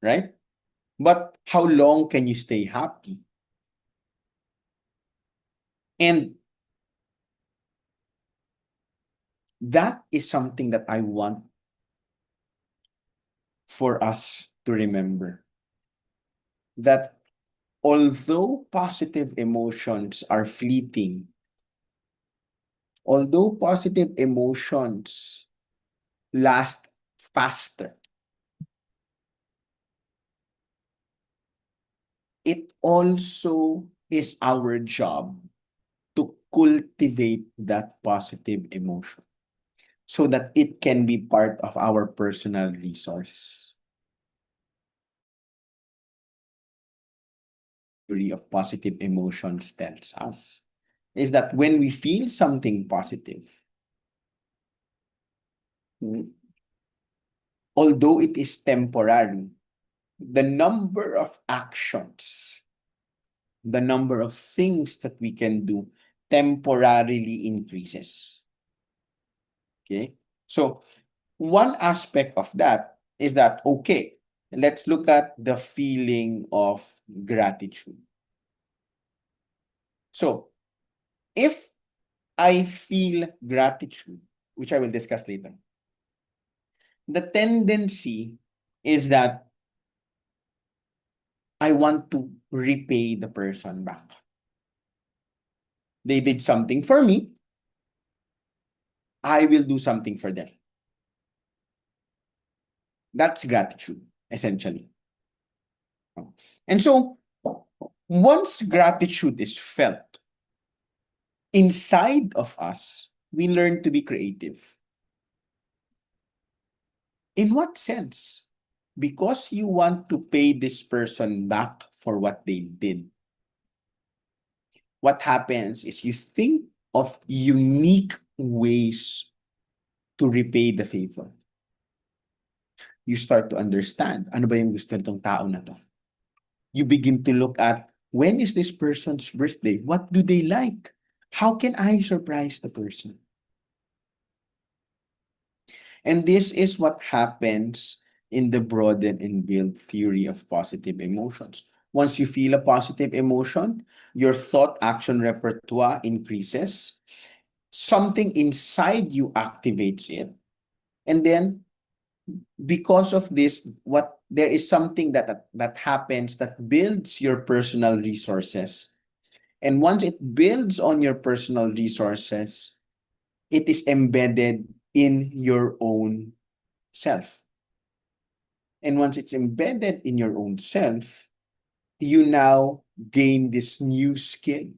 right? But how long can you stay happy? And that is something that I want for us to remember, that although positive emotions are fleeting, although positive emotions last faster, it also is our job to cultivate that positive emotion so that it can be part of our personal resource. Theory of positive emotions tells us is that when we feel something positive, although it is temporary, the number of actions, the number of things that we can do temporarily increases. Okay? So, one aspect of that is that, okay, let's look at the feeling of gratitude. So, if I feel gratitude, which I will discuss later, the tendency is that I want to repay the person back. They did something for me, I will do something for them. That's gratitude, essentially. And so, once gratitude is felt inside of us, we learn to be creative. In what sense? Because you want to pay this person back for what they did. What happens is you think of unique ways to repay the favor. you start to understand, ano ba yung gusto nitong tao na to? You begin to look at, when is this person's birthday? What do they like? How can I surprise the person? And this is what happens in the broaden and build theory of positive emotions. Once you feel a positive emotion, your thought action repertoire increases. Something inside you activates it. And then because of this, what there is something that happens that builds your personal resources. And once it builds on your personal resources, it is embedded in your own self. And once it's embedded in your own self, you now gain this new skill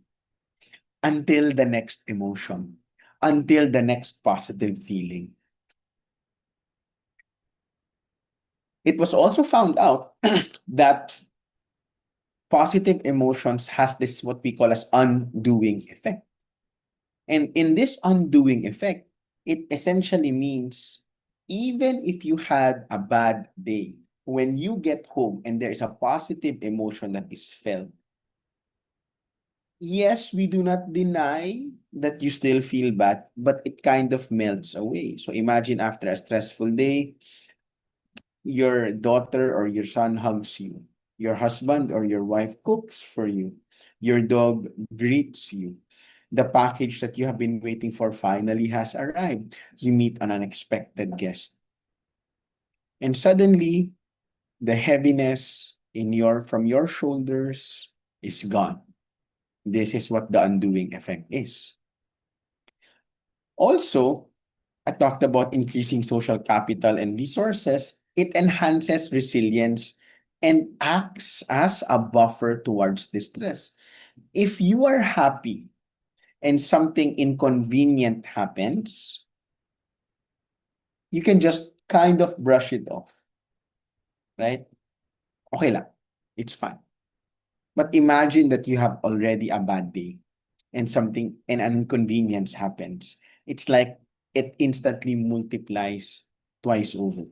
until the next emotion, until the next positive feeling. It was also found out that positive emotions has this what we call as undoing effect. And in this undoing effect, it essentially means even if you had a bad day, when you get home and there is a positive emotion that is felt, yes, we do not deny that you still feel bad, but it kind of melts away. So imagine after a stressful day, your daughter or your son hugs you. Your husband or your wife cooks for you. Your dog greets you. The package that you have been waiting for finally has arrived. You meet an unexpected guest. And suddenly, the heaviness in your from your shoulders is gone. This is what the undoing effect is. Also, I talked about increasing social capital and resources. It enhances resilience and acts as a buffer towards distress. If you are happy and something inconvenient happens, you can just kind of brush it off, right? Okay lang. It's fine. But imagine that you have already a bad day and something and an inconvenience happens. It's like it instantly multiplies twice over.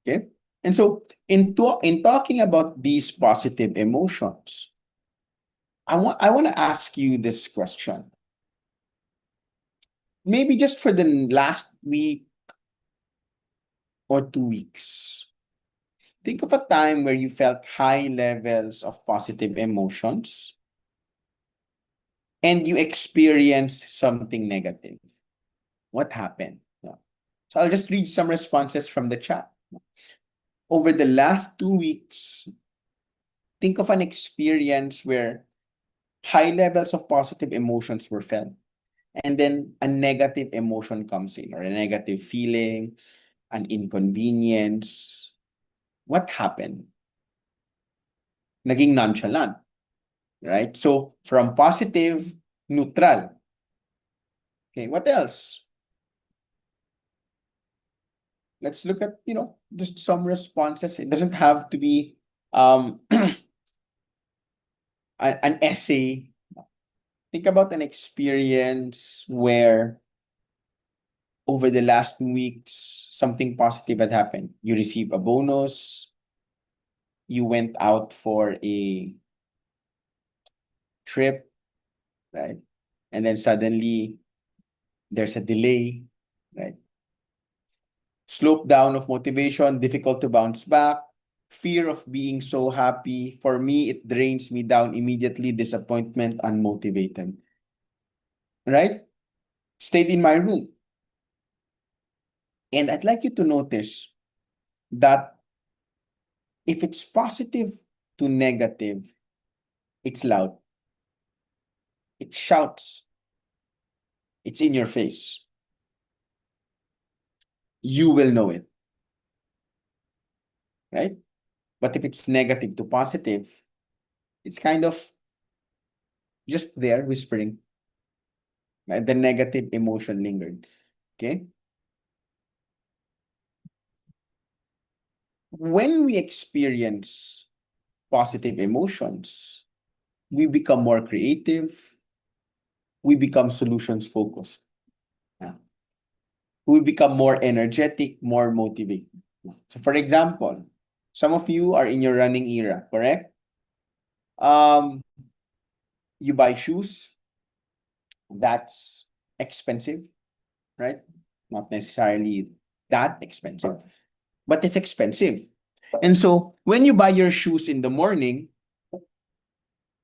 Okay? And so in talking about these positive emotions, I want to ask you this question. Maybe just for the last week or 2 weeks. Think of a time where you felt high levels of positive emotions and you experienced something negative. What happened? Yeah. So I'll just read some responses from the chat. Over the last 2 weeks, think of an experience where high levels of positive emotions were felt. And then a negative emotion comes in, or a negative feeling, an inconvenience. What happened? Naging nonchalant, right? So from positive, neutral. Okay, what else? Let's look at, just some responses. It doesn't have to be an essay. Think about an experience where over the last weeks, something positive had happened. You receive a bonus, you went out for a trip, right? And then suddenly there's a delay, right? Slope down of motivation, difficult to bounce back, fear of being so happy. For me, it drains me down immediately, disappointment, unmotivated. Right? Stayed in my room. And I'd like you to notice that if it's positive to negative, it's loud. It shouts. It's in your face. You will know it, right? But if it's negative to positive, it's kind of just there whispering. Right? The negative emotion lingered. Okay? When we experience positive emotions, we become more creative, we become solutions focused. Yeah. We become more energetic, more motivated. So for example, some of you are in your running era, correct? Um, you buy shoes, that's expensive, right? Not necessarily that expensive, but it's expensive. And so when you buy your shoes in the morning,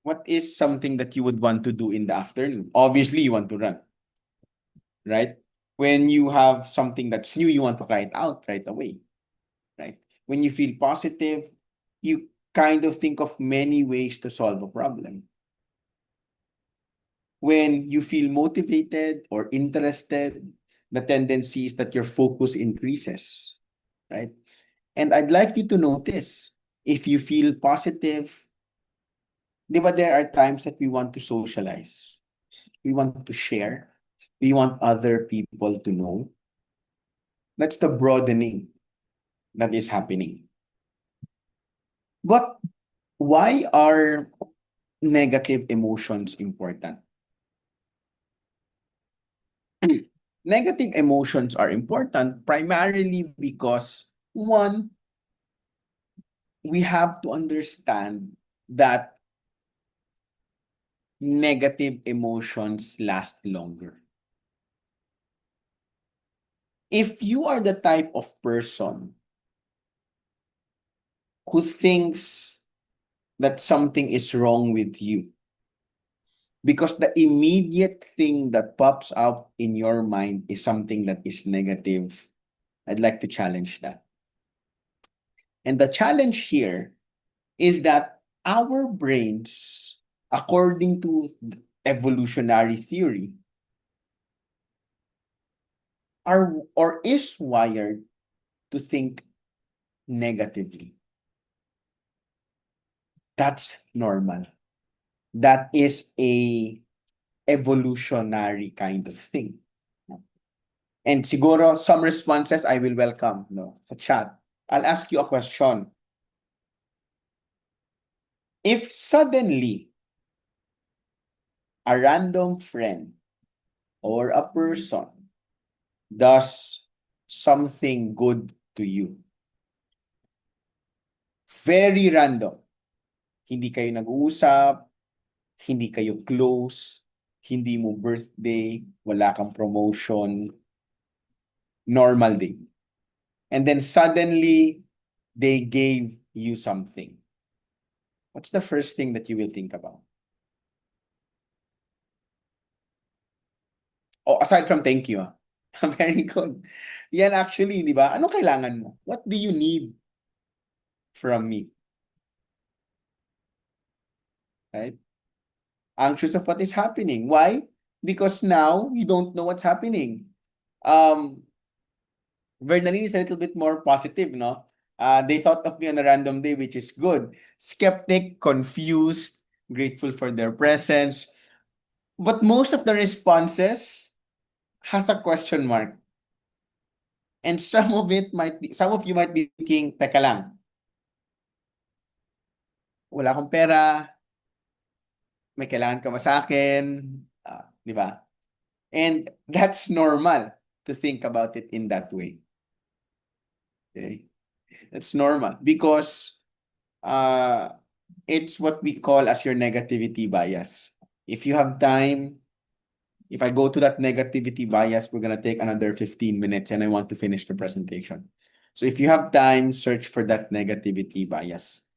what is something that you would want to do in the afternoon? Obviously, you want to run, right? When you have something that's new, you want to try it out right away, right? When you feel positive, you kind of think of many ways to solve a problem. When you feel motivated or interested, the tendency is that your focus increases, right? And I'd like you to notice if you feel positive, di ba there are times that we want to socialize, we want to share, we want other people to know. That's the broadening that is happening. But why are negative emotions important? Negative emotions are important primarily because one, we have to understand that negative emotions last longer. If you are the type of person who thinks that something is wrong with you because the immediate thing that pops up in your mind is something that is negative, I'd like to challenge that. And the challenge here is that our brains, according to evolutionary theory, are or is wired to think negatively. That's normal. That is a evolutionary kind of thing. And siguro some responses I will welcome, no, sa chat. I'll ask you a question. If suddenly a random friend or a person does something good to you, very random, hindi kayo nag-uusap, hindi kayo close, hindi mo birthday, wala kang promotion, normal day. And then suddenly, they gave you something. What's the first thing that you will think about? Oh, aside from thank you, very good. Yan actually, di ba? Ano kailangan mo? What do you need from me? Right? Anxious of what is happening. Why? Because now you don't know what's happening. Um, Bernalini is a little bit more positive, no? They thought of me on a random day, which is good. Skeptic, confused, grateful for their presence. But most of the responses has a question mark. And some of you might be thinking, teka lang, wala akong pera, may kailangan ka ba sa akin? Di ba? And that's normal to think about it in that way. Okay? That's normal because it's what we call as your negativity bias. If you have time, if I go to that negativity bias, we're going to take another 15 minutes and I want to finish the presentation. So if you have time, search for that negativity bias.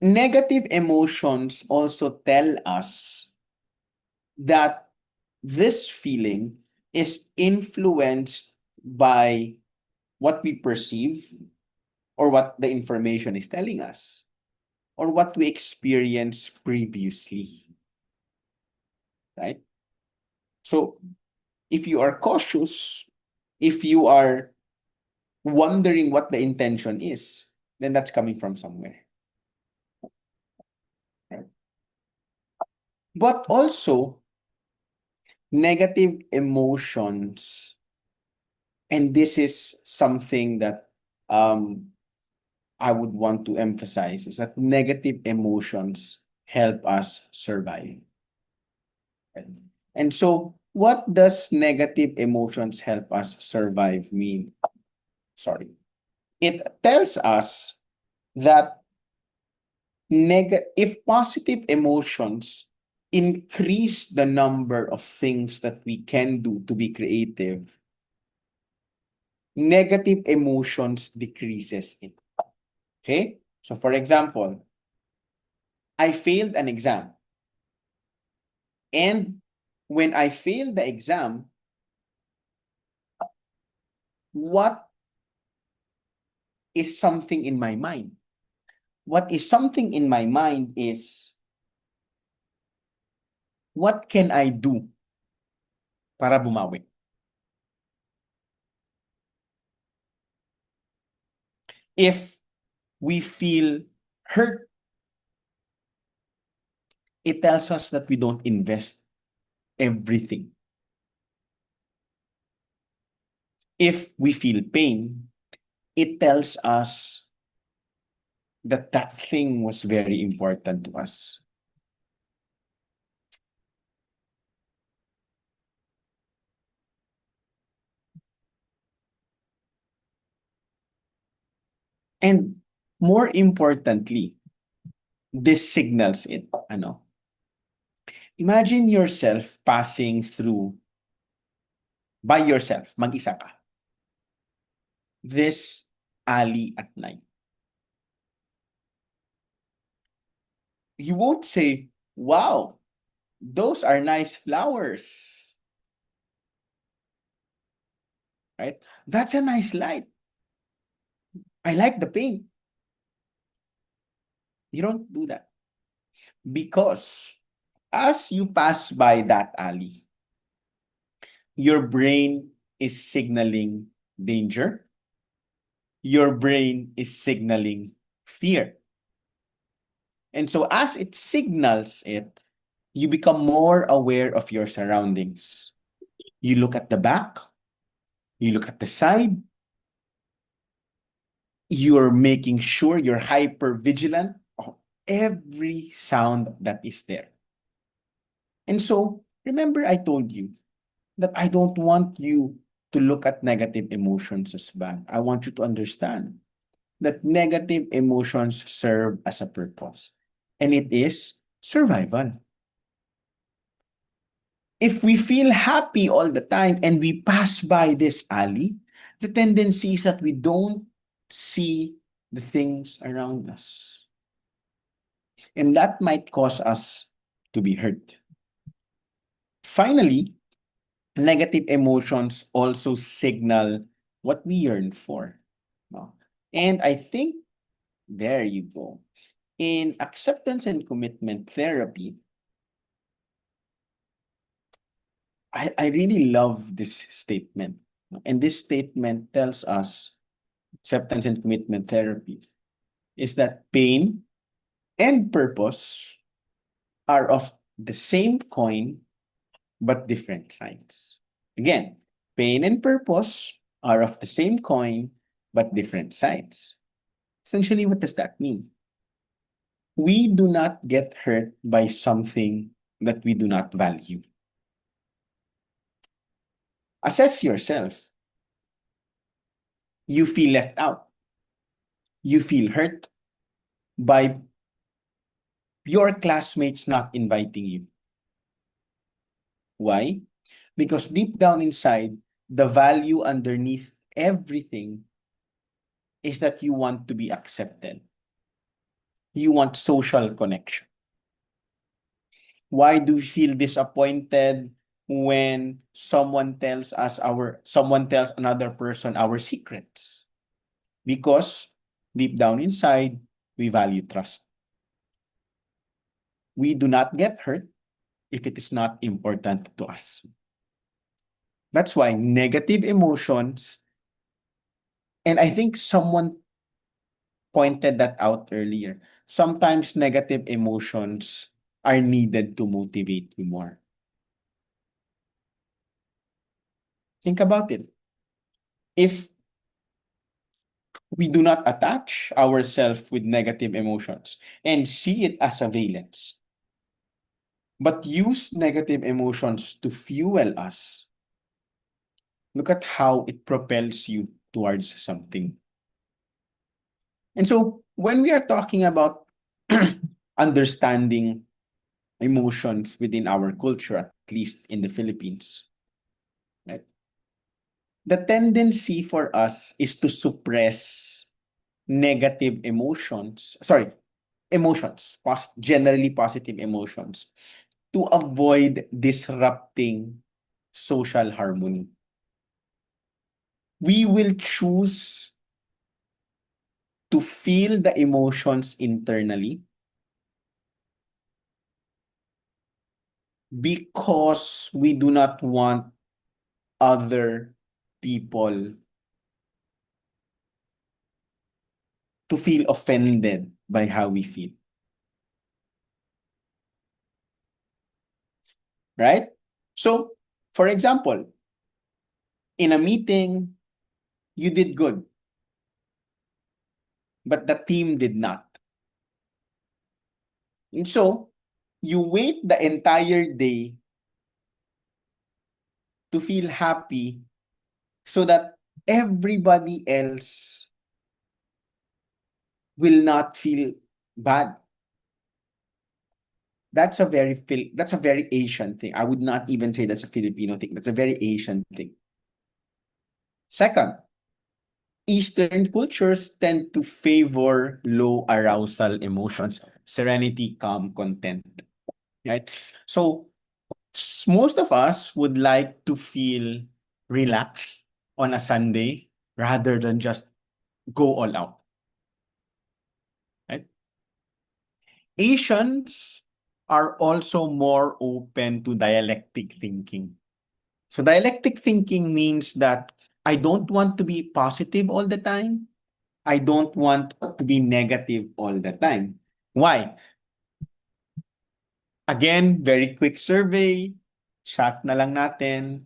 Negative emotions also tell us that this feeling is influenced by what we perceive or what the information is telling us or what we experienced previously, right? So if you are cautious, if you are wondering what the intention is, then that's coming from somewhere. Right? But also, negative emotions, and this is something that I would want to emphasize, is that negative emotions help us survive. Right? And so What does negative emotions help us survive mean? Sorry. It tells us that if positive emotions increase the number of things that we can do to be creative, negative emotions decreases it. Okay? So for example, I failed an exam. And when I failed the exam, what is something in my mind? What is something in my mind is, what can I do para bumawi? If we feel hurt, it tells us that we don't invest everything. If we feel pain, it tells us that that thing was very important to us. And more importantly, this signals it. Ano? Imagine yourself passing through by yourself, mag-isa ka, this alley at night. You won't say, wow, those are nice flowers, right? That's a nice light. I like the paint. You don't do that because as you pass by that alley, your brain is signaling danger. Your brain is signaling fear. And so as it signals it, you become more aware of your surroundings. You look at the back, you look at the side, you're making sure you're hyper vigilant of every sound that is there. And so, remember, I told you that I don't want you to look at negative emotions as bad. I want you to understand that negative emotions serve as a purpose, and it is survival. If we feel happy all the time and we pass by this alley, the tendency is that we don't see the things around us. And that might cause us to be hurt. Finally, negative emotions also signal what we yearn for. No? And I think there you go. In acceptance and commitment therapy, I really love this statement. And this statement tells us acceptance and commitment therapy is that pain and purpose are of the same coin but different sides. Again, pain and purpose are of the same coin but different sides. Essentially, what does that mean? We do not get hurt by something that we do not value. Assess yourself. You feel left out. You feel hurt by your classmates not inviting you. Why? Because deep down inside, the value underneath everything is that you want to be accepted. You want social connection. Why do we feel disappointed when someone tells another person our secrets? Because deep down inside, we value trust. We do not get hurt if it is not important to us. That's why negative emotions, and I think someone pointed that out earlier. Sometimes negative emotions are needed to motivate you more. Think about it. If we do not attach ourselves with negative emotions and see it as a valence, but use negative emotions to fuel us, look at how it propels you towards something. And so when we are talking about understanding emotions within our culture, at least in the Philippines, right? The tendency for us is to suppress negative emotions, sorry, emotions, generally positive emotions, to avoid disrupting social harmony. We will choose to feel the emotions internally because we do not want other people to feel offended by how we feel, right? So, for example, in a meeting, you did good, but the team did not. And so, you wait the entire day to feel happy so that everybody else will not feel bad. That's a very Asian thing. I would not even say that's a Filipino thing. That's a very Asian thing. Second, Eastern cultures tend to favor low arousal emotions, serenity, calm, content, right? So most of us would like to feel relaxed on a Sunday rather than just go all out, right? Asians are also more open to dialectic thinking. So dialectic thinking means that I don't want to be positive all the time. I don't want to be negative all the time. Why? Again, very quick survey. Shot na lang natin.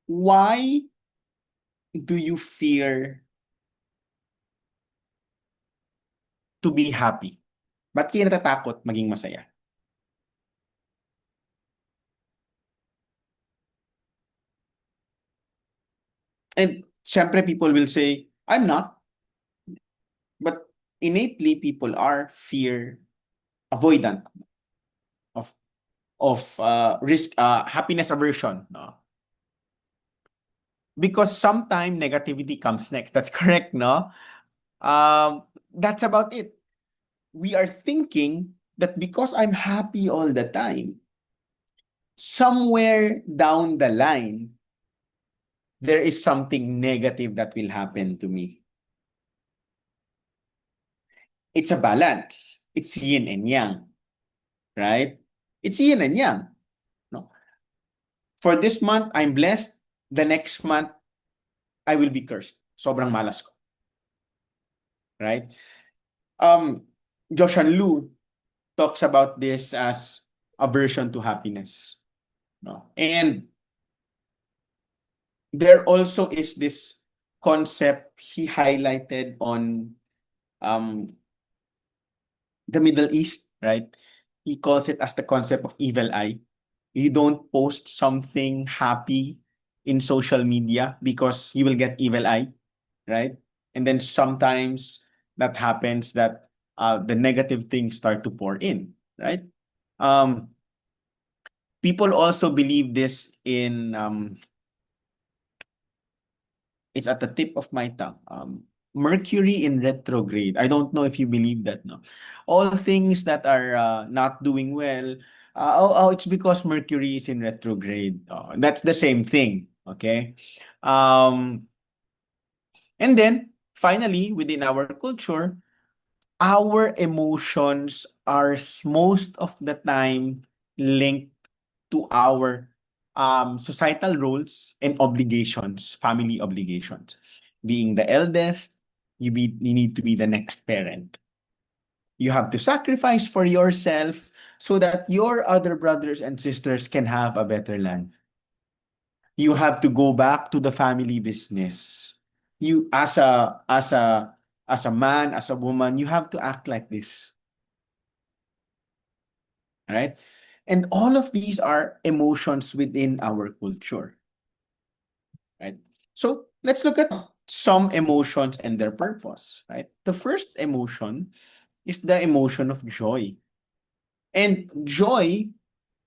Why do you fear to be happy? Ba't kayo natatakot maging masaya? And syempre people will say, I'm not. But innately people are fear avoidant of risk happiness aversion, no? Because sometimes negativity comes next. That's correct, no? That's about it. We are thinking that because I'm happy all the time, somewhere down the line, there is something negative that will happen to me. It's a balance. It's yin and yang, right? It's yin and yang. No? For this month, I'm blessed. The next month, I will be cursed. Sobrang malas ko, right? Um, Joshan Lu talks about this as aversion to happiness. No? And there also is this concept he highlighted on um, the Middle East, right? He calls it as the concept of evil eye. You don't post something happy in social media because you will get evil eye, right? And then sometimes that happens that the negative things start to pour in, right? Um, People also believe this in it's at the tip of my tongue. Mercury in retrograde. I don't know if you believe that, no. All things that are not doing well, it's because Mercury is in retrograde. That's the same thing. Okay. Um, and then finally, within our culture, our emotions are most of the time linked to our societal roles and obligations, family obligations. Being the eldest, you need to be the next parent. You have to sacrifice for yourself so that your other brothers and sisters can have a better life. You have to go back to the family business. You as a man, as a woman, you have to act like this, right? And all of these are emotions within our culture, right? So let's look at some emotions and their purpose, right? The first emotion is the emotion of joy. And joy,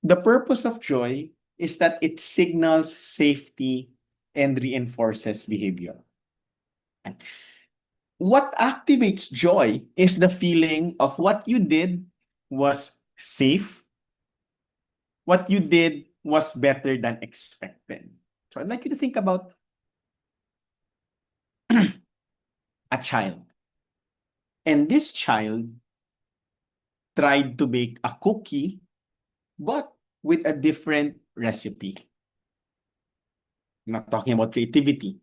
the purpose of joy is that it signals safety and reinforces behavior. What activates joy is the feeling of what you did was safe, what you did was better than expected. So I'd like you to think about a child. And this child tried to bake a cookie, but with a different recipe. I'm not talking about creativity.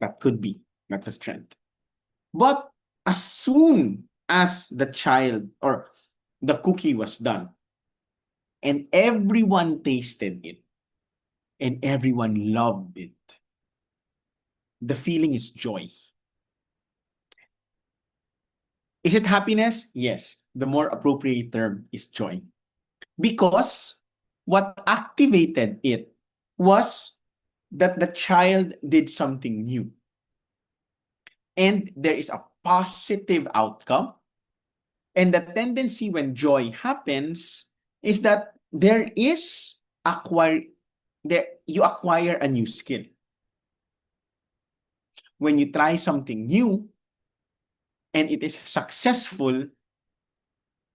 That could be, that's a strength. But as soon as the child or the cookie was done and everyone tasted it and everyone loved it, the feeling is joy. Is it happiness? Yes. The more appropriate term is joy. Because what activated it was that the child did something new. And there is a positive outcome. And the tendency when joy happens is that acquire you acquire a new skill. When you try something new and it is successful,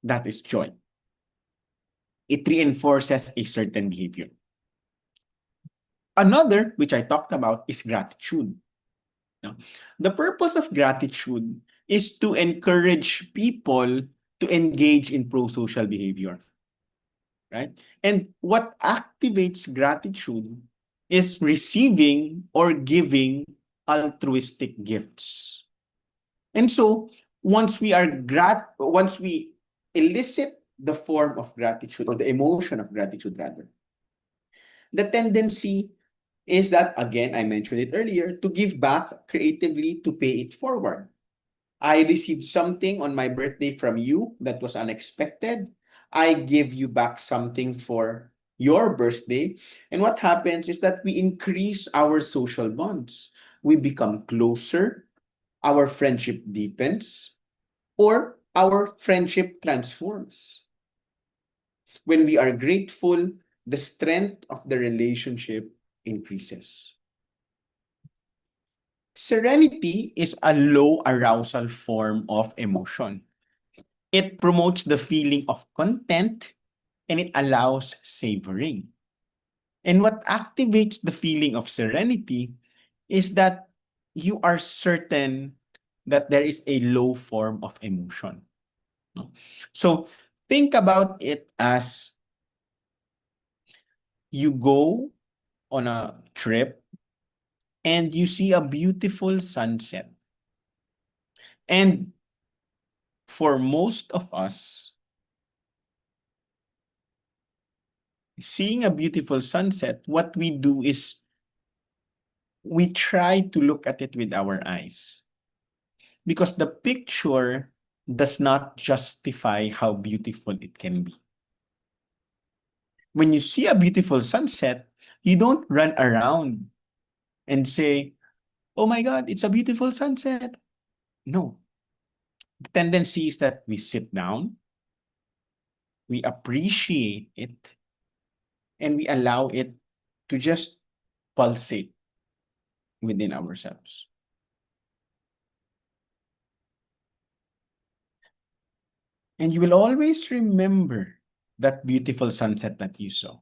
that is joy. It reinforces a certain behavior. Another, which I talked about, is gratitude. Now, the purpose of gratitude is to encourage people to engage in pro-social behavior, right? And what activates gratitude is receiving or giving altruistic gifts. And so, once we elicit the form of gratitude or the emotion of gratitude rather, the tendency is that, again, I mentioned it earlier, to give back creatively to pay it forward. I received something on my birthday from you that was unexpected. I give you back something for your birthday. And what happens is that we increase our social bonds. We become closer, our friendship deepens, or our friendship transforms. When we are grateful, the strength of the relationship increases. Serenity is a low arousal form of emotion. It promotes the feeling of content and it allows savoring. And what activates the feeling of serenity is that you are certain that there is a low form of emotion. No? So think about it as you go on a trip and you see a beautiful sunset. And for most of us, seeing a beautiful sunset, what we do is we try to look at it with our eyes because the picture does not justify how beautiful it can be. When you see a beautiful sunset, you don't run around and say, "Oh my God, it's a beautiful sunset." No. The tendency is that we sit down, we appreciate it, and we allow it to just pulsate within ourselves. And you will always remember that beautiful sunset that you saw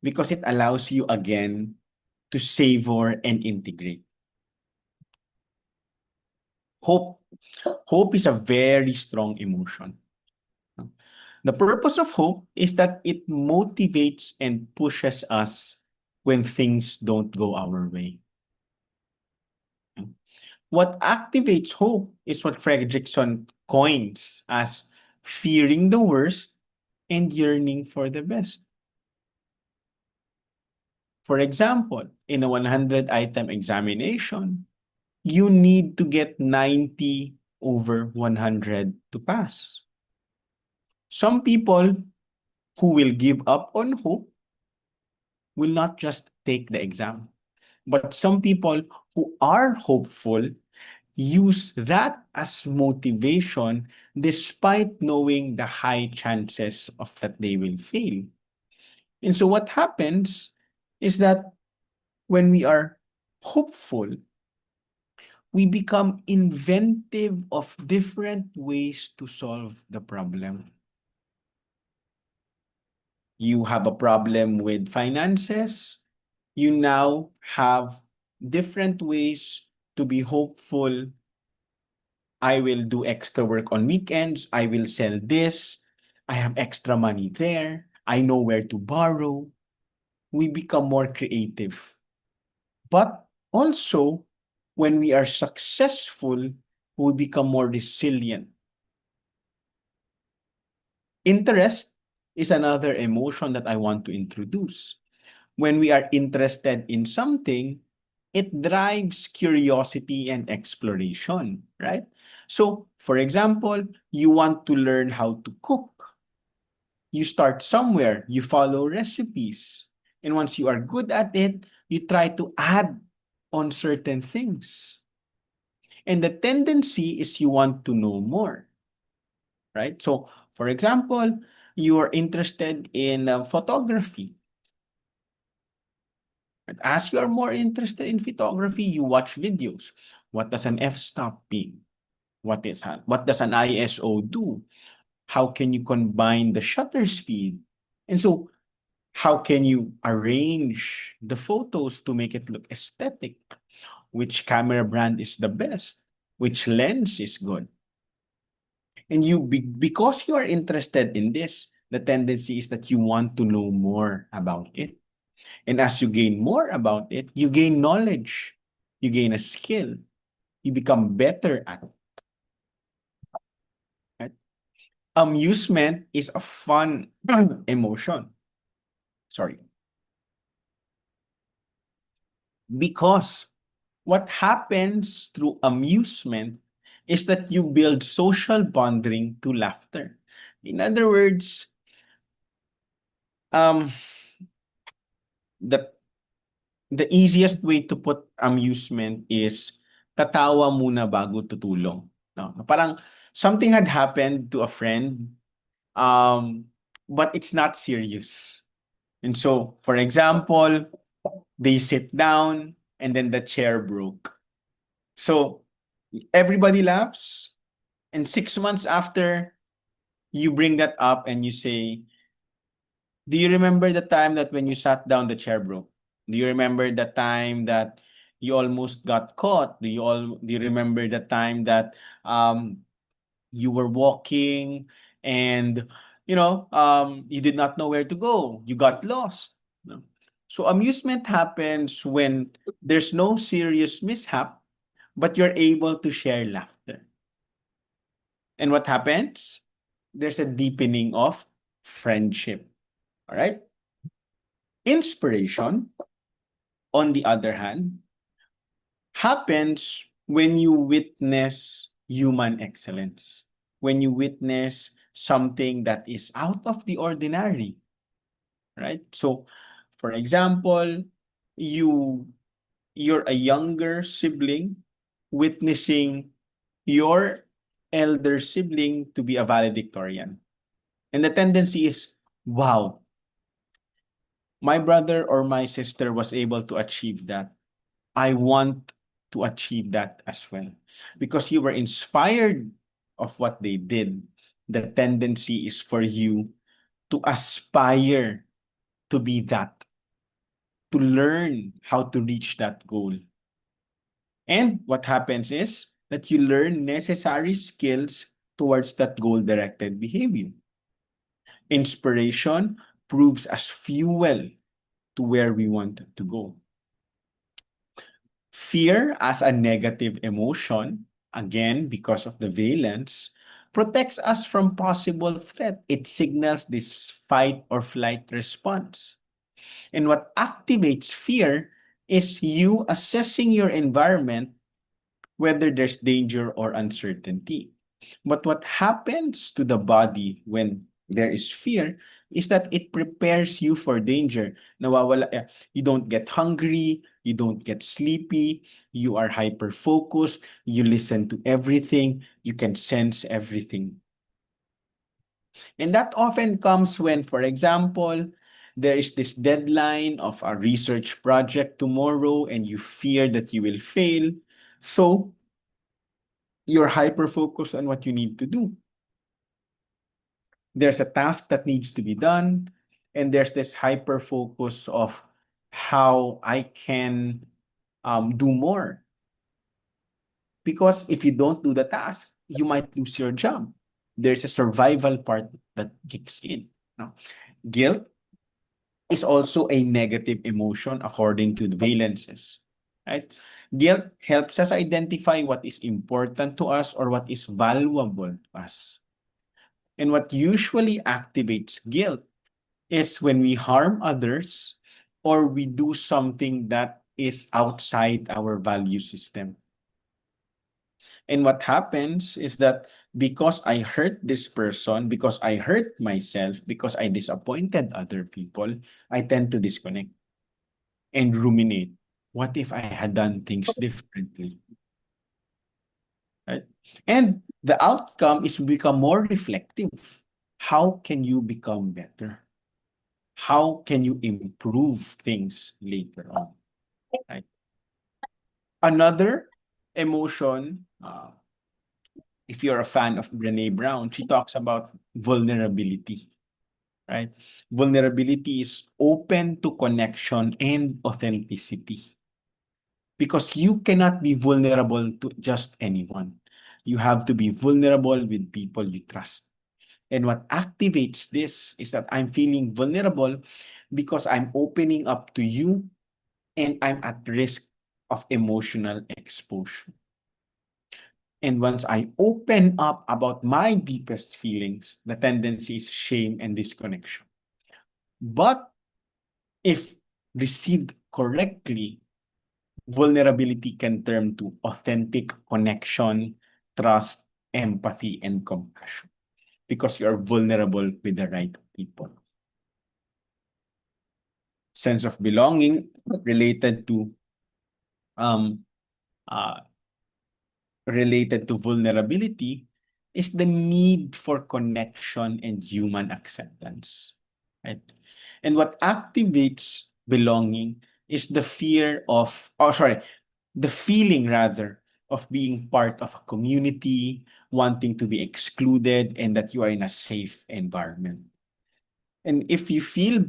because it allows you again to savor and integrate. Hope. Hope is a very strong emotion. The purpose of hope is that it motivates and pushes us when things don't go our way. What activates hope is what Fredrickson coins as fearing the worst and yearning for the best. For example, in a 100-item examination, you need to get 90 over 100 to pass. Some people who will give up on hope will not just take the exam, but some people who are hopeful use that as motivation despite knowing the high chances of that they will fail. And so what happens is that when we are hopeful, we become inventive of different ways to solve the problem. You have a problem with finances, you now have different ways to be hopeful. I will do extra work on weekends. I will sell this. I have extra money there. I know where to borrow. We become more creative. But also, when we are successful, we become more resilient. Interest is another emotion that I want to introduce. When we are interested in something, it drives curiosity and exploration, right? So, for example, you want to learn how to cook. You start somewhere, you follow recipes. And once you are good at it, you try to add on certain things. And the tendency is you want to know more, right? So, for example, you are interested in photography. And as you are more interested in photography, you watch videos. What does an f-stop mean? What does an ISO do? How can you combine the shutter speed? And so, how can you arrange the photos to make it look aesthetic? Which camera brand is the best? Which lens is good? And because you are interested in this, the tendency is that you want to know more about it. And as you gain more about it, you gain knowledge, you gain a skill, you become better at it. Right? Amusement is a fun emotion. Sorry. Because what happens through amusement is that you build social bonding to laughter. In other words, um, the the easiest way to put amusement is tatawa muna bago tutulong. No? Parang something had happened to a friend, um, but it's not serious. And so, for example, they sit down and then the chair broke. So everybody laughs, and 6 months after, you bring that up and you say, do you remember the time that when you sat down, the chair broke? Do you remember the time that you almost got caught? Do you remember the time that you were walking and you did not know where to go? You got lost. No? So amusement happens when there's no serious mishap, but you're able to share laughter. And what happens? There's a deepening of friendship. All right? Inspiration, on the other hand, happens when you witness human excellence, when you witness something that is out of the ordinary, right? So, for example, you you're a younger sibling witnessing your elder sibling to be a valedictorian. And the tendency is, wow, my brother or my sister was able to achieve that. I want to achieve that as well. Because you were inspired of what they did, the tendency is for you to aspire to be that, to learn how to reach that goal. And what happens is that you learn necessary skills towards that goal-directed behavior. Inspiration proves as fuel to where we want to go. Fear as a negative emotion, again, because of the valence, protects us from possible threat. It signals this fight or flight response. And what activates fear is you assessing your environment, whether there's danger or uncertainty. But what happens to the body when there is fear, is that it prepares you for danger. You don't get hungry, you don't get sleepy, you are hyper focused, you listen to everything, you can sense everything. And that often comes when, for example, there is this deadline of a research project tomorrow and you fear that you will fail. So you're hyper focused on what you need to do. There's a task that needs to be done, and there's this hyper focus of how I can do more. Because if you don't do the task, you might lose your job. There's a survival part that kicks in. Now, guilt is also a negative emotion according to the valences. Right? Guilt helps us identify what is important to us or what is valuable to us. And what usually activates guilt is when we harm others or we do something that is outside our value system. And what happens is that because I hurt this person, because I hurt myself, because I disappointed other people, I tend to disconnect and ruminate. What if I had done things differently? Right? And the outcome is become more reflective. How can you become better? How can you improve things later on? Right? Another emotion, if you're a fan of Brene Brown, she talks about vulnerability, right? Vulnerability is open to connection and authenticity because you cannot be vulnerable to just anyone. You have to be vulnerable with people you trust. And what activates this is that I'm feeling vulnerable because I'm opening up to you and I'm at risk of emotional exposure. And once I open up about my deepest feelings, the tendency is shame and disconnection. But if received correctly, vulnerability can turn to authentic connection, trust, empathy, and compassion because you're vulnerable with the right people. Sense of belonging related to um, uh, vulnerability is the need for connection and human acceptance, right? And what activates belonging is the fear of, oh, sorry, the feeling rather of being part of a community, wanting to be excluded, and that you are in a safe environment. And if you feel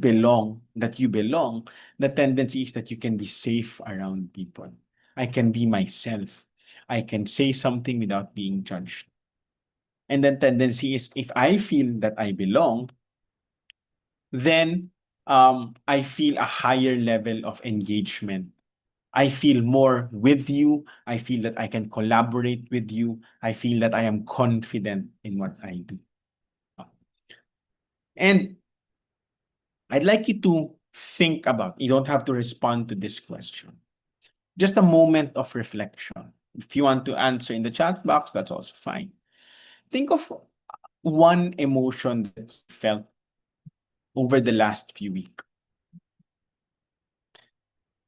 that you belong, the tendency is that you can be safe around people. I can be myself. I can say something without being judged. And then tendency is if I feel that I belong, then I feel a higher level of engagement. I feel more with you. I feel that I can collaborate with you. I feel that I am confident in what I do. And I'd like you to think about, you don't have to respond to this question. Just a moment of reflection. If you want to answer in the chat box, that's also fine. Think of one emotion that you felt over the last few weeks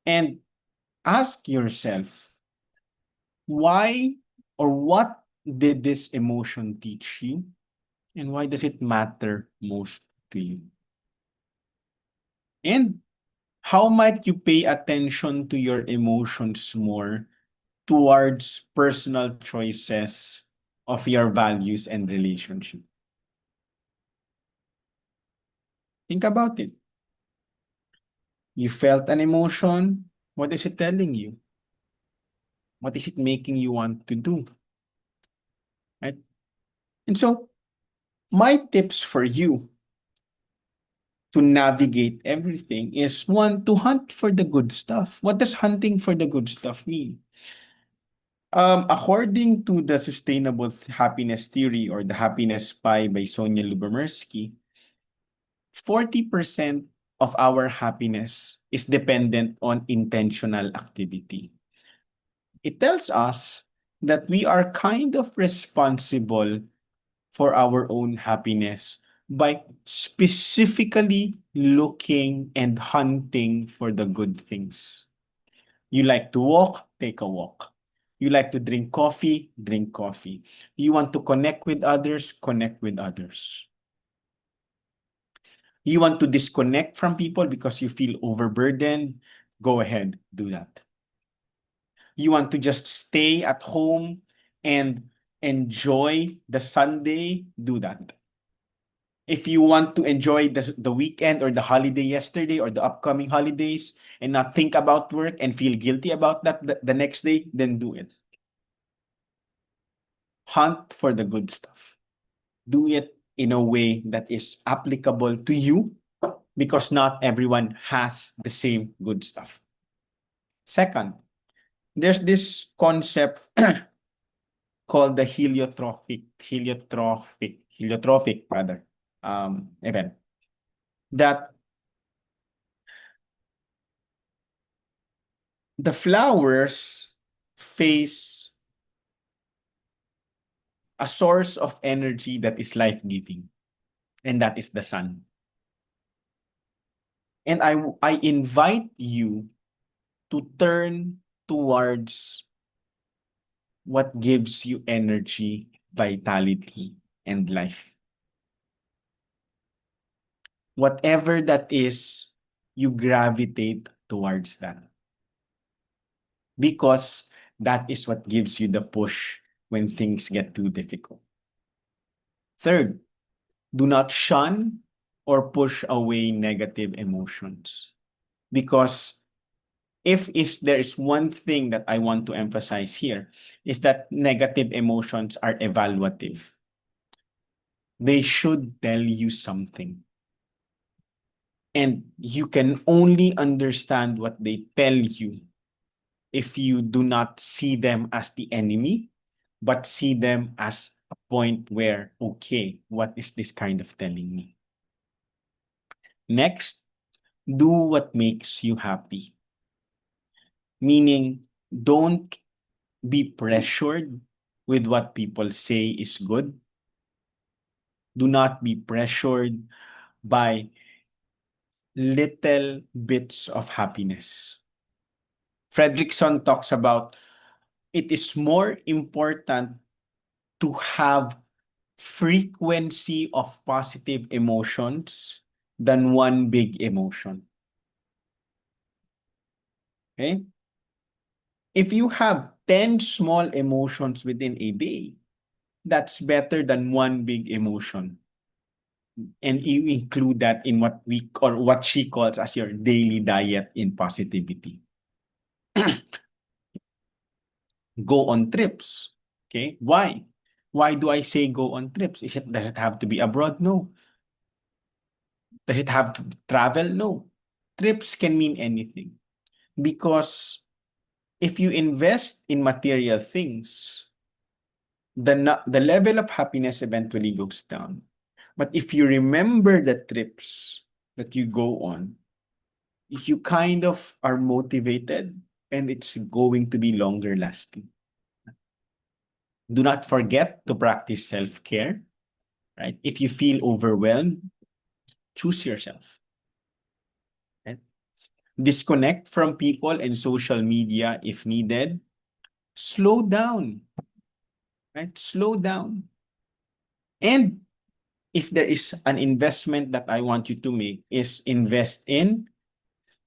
and ask yourself, why or what did this emotion teach you? And why does it matter most to you? And how might you pay attention to your emotions more towards personal choices of your values and relationship? Think about it. You felt an emotion. What is it telling you? What is it making you want to do? Right? And so, my tips for you to navigate everything is one, to hunt for the good stuff. What does hunting for the good stuff mean? According to the Sustainable Happiness Theory or the Happiness Pie by Sonia Lubomirsky, 40% of our happiness is dependent on intentional activity. It tells us that we are kind of responsible for our own happiness by specifically looking and hunting for the good things. You like to walk, take a walk. You like to drink coffee, drink coffee. You want to connect with others, connect with others. You want to disconnect from people because you feel overburdened, go ahead, do that. You want to just stay at home and enjoy the Sunday, do that. If you want to enjoy the weekend or the holiday yesterday or the upcoming holidays and not think about work and feel guilty about that the next day, then do it. Hunt for the good stuff. Do it in a way that is applicable to you because not everyone has the same good stuff. Second, there's this concept called the heliotropic rather, event that the flowers face a source of energy that is life-giving, and that is the sun. And I invite you to turn towards what gives you energy, vitality, and life. Whatever that is, you gravitate towards that because that is what gives you the push when things get too difficult. Third, do not shun or push away negative emotions because if there is one thing that I want to emphasize here is that negative emotions are evaluative. They should tell you something. And you can only understand what they tell you if you do not see them as the enemy, but see them as a point where, okay, what is this kind of telling me? Next, do what makes you happy. Meaning, don't be pressured with what people say is good. Do not be pressured by little bits of happiness. Fredrickson talks about it is more important to have frequency of positive emotions than one big emotion. Okay? If you have 10 small emotions within a day, that's better than one big emotion. And you include that in what we or what she calls as your daily diet in positivity. Go on trips. Okay? Why? Why do I say go on trips? Does it have to be abroad? No. Does it have to travel? No. Trips can mean anything. Because if you invest in material things, the level of happiness eventually goes down. But if you remember the trips that you go on, you kind of are motivated and it's going to be longer lasting. Do not forget to practice self-care, right? If you feel overwhelmed, choose yourself. Right? Disconnect from people and social media if needed. Slow down, right? Slow down. And if there is an investment that I want you to make is invest in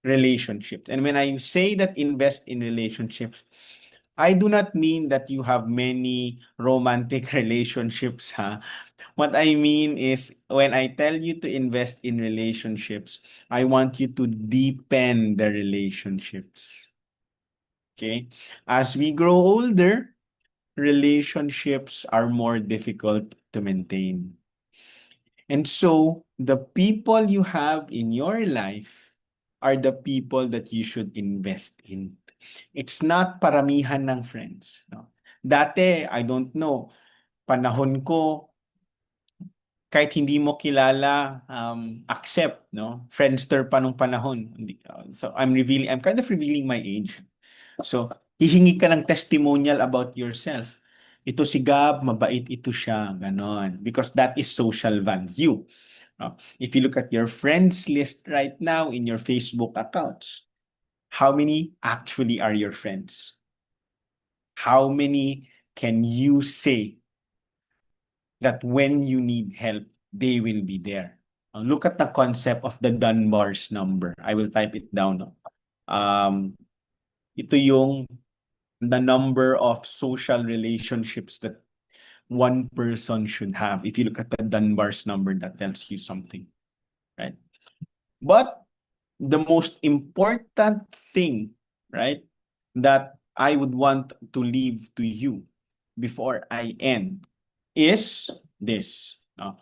relationships. And when I say that invest in relationships, I do not mean that you have many romantic relationships, huh? What I mean is when I tell you to invest in relationships, I want you to deepen the relationships. Okay? As we grow older, relationships are more difficult to maintain. And so the people you have in your life are the people that you should invest in. It's not paramihan ng friends. No? Dati, I don't know, panahon ko, kahit hindi mo kilala, accept, no? Friendster pa nung panahon. So I'm kind of revealing my age. So, hihingi ka ng testimonial about yourself. Ito si Gab, mabait ito siya, ganon. Because that is social value. If you look at your friends list right now in your Facebook accounts, how many actually are your friends? How many can you say that when you need help, they will be there? Look at the concept of the Dunbar's number. I will type it down. No? Ito yung the number of social relationships that one person should have. If you look at the Dunbar's number, that tells you something, right? But the most important thing, right, that I would want to leave to you before I end is this. No?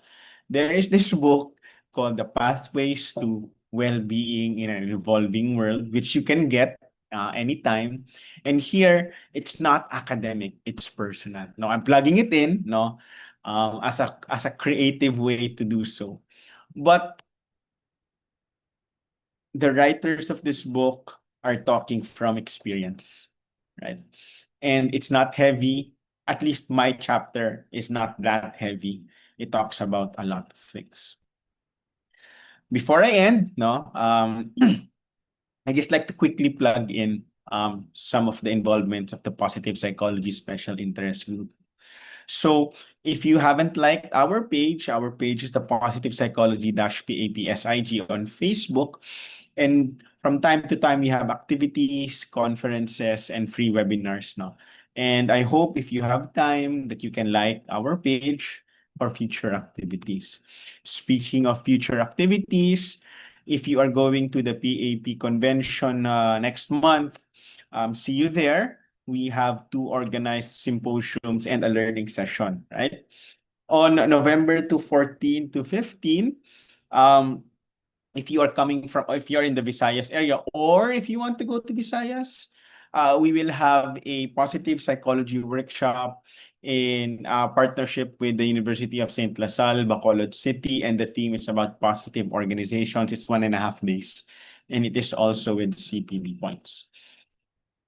There is this book called The Pathways to Well-Being in an Evolving World, which you can get anytime. And here, it's not academic, it's personal. No, I'm plugging it in, no, as a creative way to do so. But the writers of this book are talking from experience, right? And it's not heavy. At least my chapter is not that heavy. It talks about a lot of things. Before I end, no, I just like to quickly plug in some of the involvements of the positive psychology special interest group. So if you haven't liked our page is the Positive Psychology-PAPSIG on Facebook. And from time to time, we have activities, conferences, and free webinars now. And I hope if you have time that you can like our page for future activities. Speaking of future activities, if you are going to the PAP convention next month, see you there. We have two organized symposiums and a learning session, right? On November to 14 to 15, um, if you are coming from, if you're in the Visayas area, or if you want to go to Visayas, we will have a positive psychology workshop in partnership with the University of St. LaSalle, Bacolod City, and the theme is about positive organizations. It's 1.5 days, and it is also with CPD points.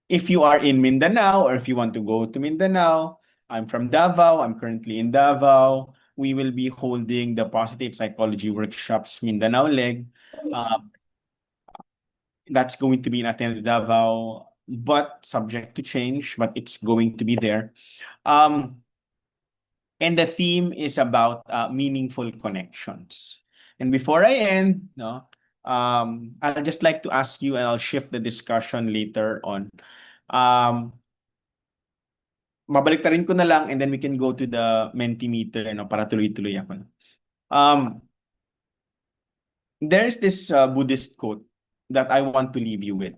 If you are in Mindanao or if you want to go to Mindanao, I'm from Davao. I'm currently in Davao. We will be holding the positive psychology workshops Mindanao leg. Um, that's going to be in Ateneo Davao, but subject to change, but it's going to be there. And the theme is about meaningful connections. And before I end, no, I'll just like to ask you, and I'll shift the discussion later on. Um, Mabaliktarin ko na lang and then we can go to the Mentimeter no, para tuloy-tuloy ako. Um, there's this Buddhist quote that I want to leave you with.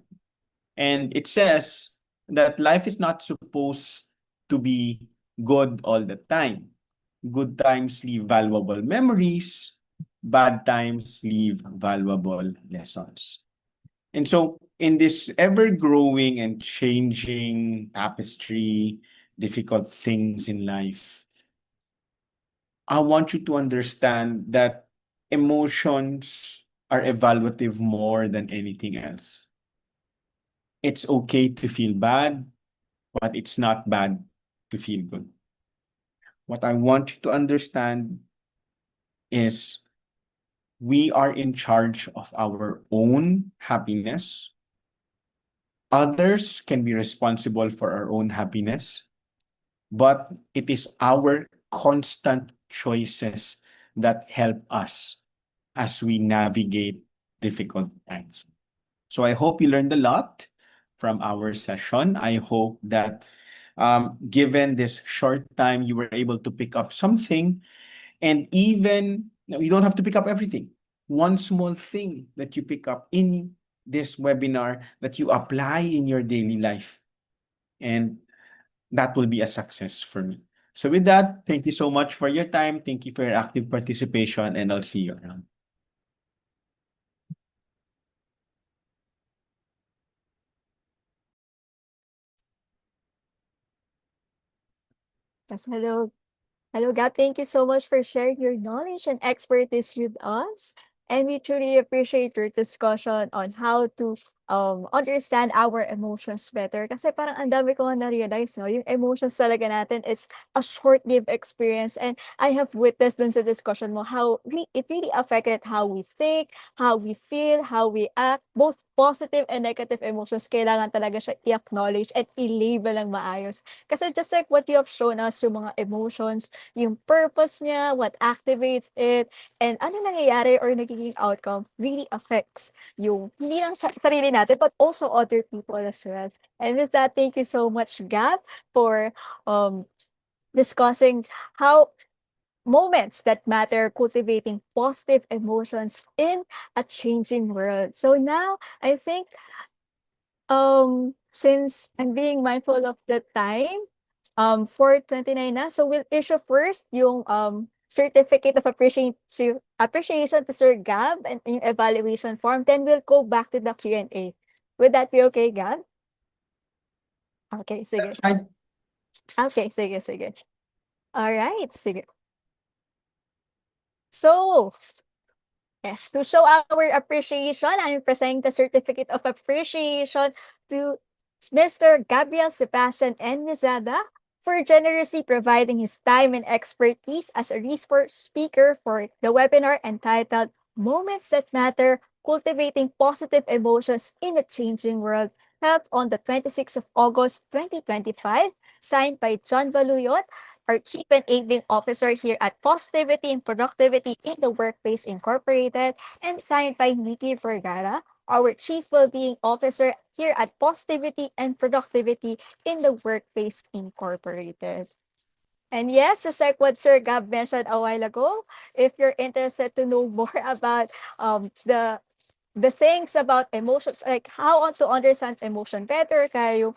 And it says that life is not supposed to be good all the time. Good times leave valuable memories. Bad times leave valuable lessons. And so, in this ever growing and changing tapestry, difficult things in life, I want you to understand that emotions are evaluative more than anything else. It's okay to feel bad, but it's not bad to feel good. What I want you to understand is we are in charge of our own happiness. Others can be responsible for our own happiness, but it is our constant choices that help us as we navigate difficult times. So I hope you learned a lot from our session. I hope that given this short time, you were able to pick up something. And even you don't have to pick up everything. One small thing that you pick up in this webinar that you apply in your daily life. And that will be a success for me. So with that, thank you so much for your time. Thank you for your active participation, and I'll see you around. Yes, hello. Hello, Gab. Thank you so much for sharing your knowledge and expertise with us. And we truly appreciate your discussion on how to understand our emotions better. Kasi parang ang dami ko nga na-realize, no, yung emotions talaga natin is a short-lived experience. And I have witnessed dun sa discussion mo how it really affected how we think, how we feel, how we act. Both positive and negative emotions, kailangan talaga siya i-acknowledge and i-label ng maayos. Kasi just like what you have shown us, yung mga emotions, yung purpose niya, what activates it, and ano nangyayari or nagiging outcome really affects yung hindi lang sa sarili natin but also other people as well. And with that, thank you so much, Gab, for um, discussing how moments that matter, cultivating positive emotions in a changing world. So now, I think since I'm being mindful of the time, 4:29 na, so we'll issue first yung certificate of appreciation to Sir Gab and yung evaluation form. Then we'll go back to the Q&A. Would that be okay, Gab? Okay, sige. That's fine. Okay, sige, sige. Alright, sige. So, yes, to show our appreciation, I'm presenting the certificate of appreciation to Mr. Gabriel Sebastian N. Nizada for generously providing his time and expertise as a resource speaker for the webinar entitled Moments That Matter, Cultivating Positive Emotions in a Changing World, held on the 26th of August 2025, signed by John Baluyot, our Chief Enabling Officer here at Positivity and Productivity in the Workplace Incorporated, and signed by Nikki Vergara, our Chief Wellbeing Officer here at Positivity and Productivity in the Workplace Incorporated. And yes, just like what Sir Gab mentioned a while ago, if you're interested to know more about the things about emotions, like how to understand emotion better, kayo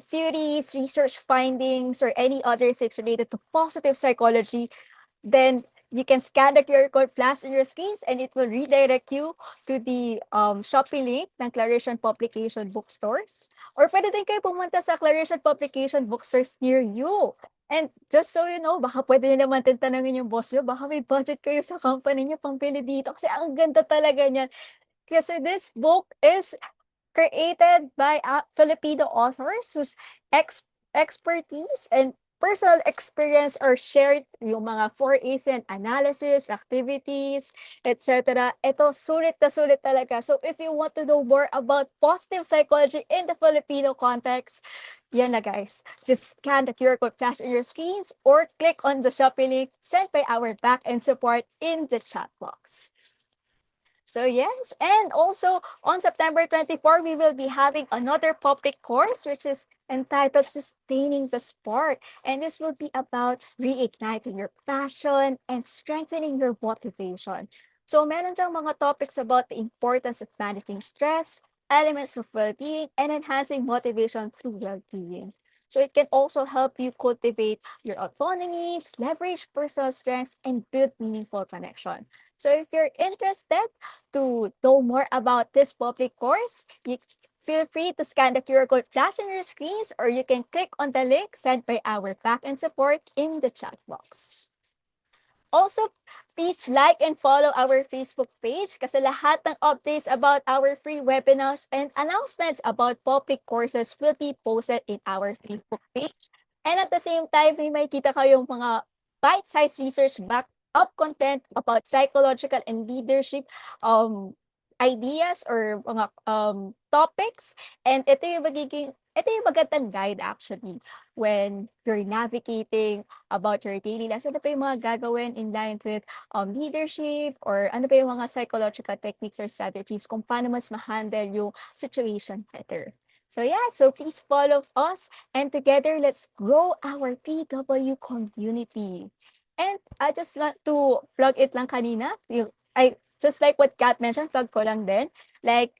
theories, research findings, or any other things related to positive psychology, then you can scan the QR code flash on your screens and it will redirect you to the Shopee link ng Clarion Publication Bookstores. Or pwede din kayo pumunta sa Clarion Publication Bookstores near you. And just so you know, baka pwede nyo naman din tanongin yung boss nyo, baka may budget kayo sa company nyo pambili dito. Kasi ang ganda talaga niyan. Kasi this book is created by Filipino authors whose expertise and personal experience are shared, yung mga 4As and analysis, activities, etc. Ito, sulit na sulit talaga. So if you want to know more about positive psychology in the Filipino context, yan na guys. Just scan the QR code flash on your screens or click on the Shopee link sent by our back-end support in the chat box. So yes, and also on September 24, we will be having another public course which is entitled Sustaining the Spark. And this will be about reigniting your passion and strengthening your motivation. So meron diyang mga topics about the importance of managing stress, elements of well-being, and enhancing motivation through well-being. So it can also help you cultivate your autonomy, leverage personal strength, and build meaningful connection. So if you're interested to know more about this public course, you feel free to scan the QR code flash on your screens or you can click on the link sent by our backend support in the chat box. Also, please like and follow our Facebook page kasi lahat ng updates about our free webinars and announcements about public courses will be posted in our Facebook page. And at the same time, may makita kayong mga bite-sized research backed up content about psychological and leadership ideas or mga topics. And ito yung magandang guide actually when you're navigating about your daily lives. Ano pa yung mga gagawin in line with leadership or ano pa yung mga psychological techniques or strategies kung paano mas ma-handle yung situation better. So yeah, so please follow us and together let's grow our PW community. And I just want to plug it lang kanina, I just like what Kat mentioned, plug ko lang din. Like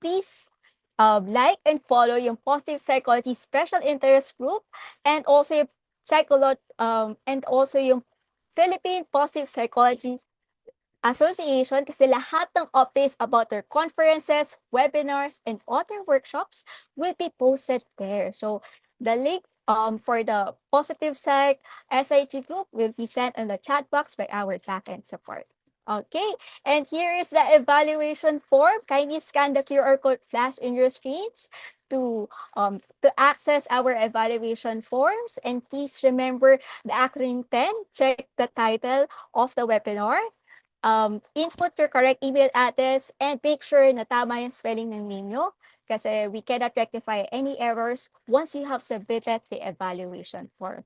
please like and follow yung Positive Psychology Special Interest Group and also yung and also yung Philippine Positive Psychology Association kasi lahat ng updates about their conferences, webinars, and other workshops will be posted there. So the link for the Positive Psych SIG group will be sent in the chat box by our backend support. Okay, and here is the evaluation form. Kindly scan the QR code flash in your screens to access our evaluation forms. And please remember the acronym 10. Check the title of the webinar. Input your correct email address and make sure na tama yung spelling ng name nyo kasi we cannot rectify any errors once you have submitted the evaluation form.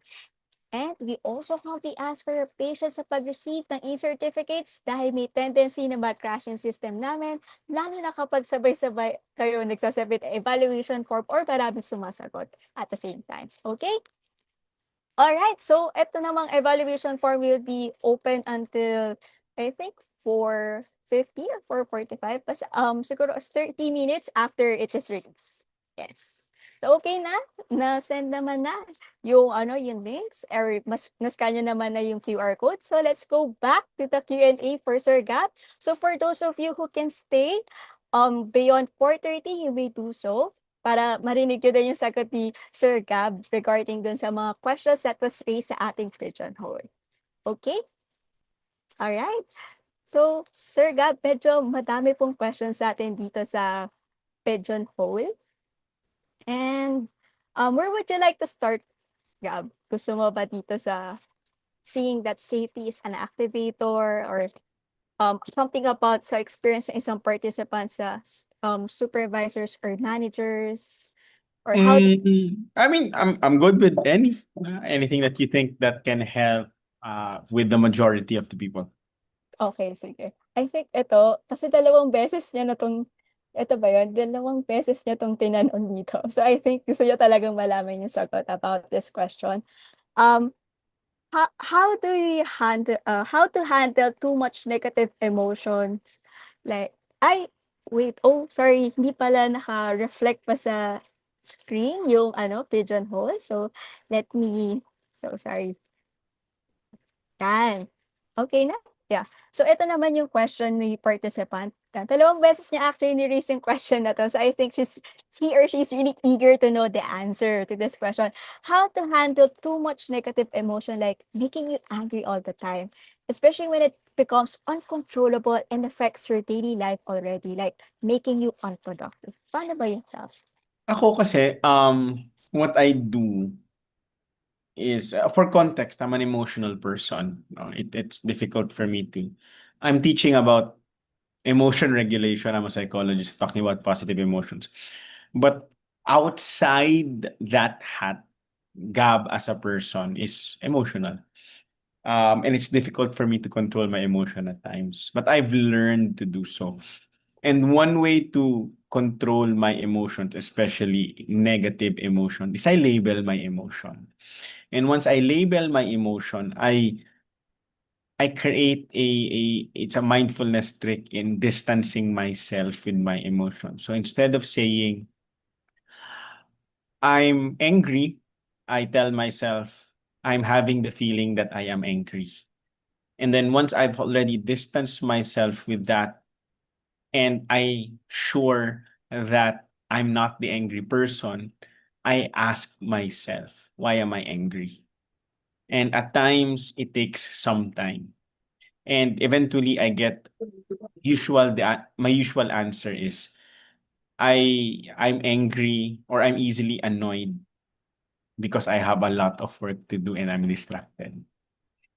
And we also humbly ask for your patience sa pag-receive ng e-certificates dahil may tendency na mag-crash yung system namin, lalo na kapag sabay-sabay kayo nagsasubmit ng evaluation form or maraming sumasagot at the same time. Okay? Alright, so ito namang evaluation form will be open until, I think, 4:50 or 4:45. Siguro 30 minutes after it is released. Yes. So, okay na? Na-send naman na yung, yung links or na-scan nyo naman na yung QR code. So, let's go back to the Q&A for Sir Gab. So, for those of you who can stay beyond 4:30, you may do so para marinig nyo din yung sagot ni Sir Gab regarding dun sa mga questions that was raised sa ating pigeonhole. Okay? Alright. So, Sir Gab, medyo madami pong questions sa atin dito sa pigeonhole. And where would you like to start, Gab? Gusto mo ba dito sa seeing that safety is an activator or something about sa experience ng isang participant sa supervisors or managers? Or how did I mean, I'm good with anything that you think that can help with the majority of the people. Okay, sige. I think ito, kasi dalawang beses niya na tong, ito ba yun? Dalawang beses niya tong tinanong dito. So I think gusto niya talagang malaman yung sagot about this question. Um, how do you handle, how to handle too much negative emotions? Like, wait, oh, sorry, hindi pala naka-reflect pa sa screen yung pigeonhole. So, let me, so sorry. Yan. Okay na? Yeah. So, ito naman yung question ni participant. Yan. Dalawang beses niya actually ni-raise yung question na to. So, I think he or she is really eager to know the answer to this question. How to handle too much negative emotion, like making you angry all the time, especially when it becomes uncontrollable and affects your daily life already, like making you unproductive. Paano ba yun, Taff? Ako kasi, what I do is, for context, I'm an emotional person. No? It's difficult for me to. I'm teaching about emotion regulation. I'm a psychologist talking about positive emotions. But outside that hat, Gab as a person is emotional. And it's difficult for me to control my emotion at times. But I've learned to do so. And one way to control my emotions, especially negative emotion, is I label my emotion. And once I label my emotion, I create it's a mindfulness trick in distancing myself with my emotion. So instead of saying I'm angry, I tell myself I'm having the feeling that I am angry. And then once I've already distanced myself with that, and I sure that I'm not the angry person, I ask myself, why am I angry? And at times it takes some time. And eventually I get my usual answer is I'm angry or I'm easily annoyed because I have a lot of work to do and I'm distracted.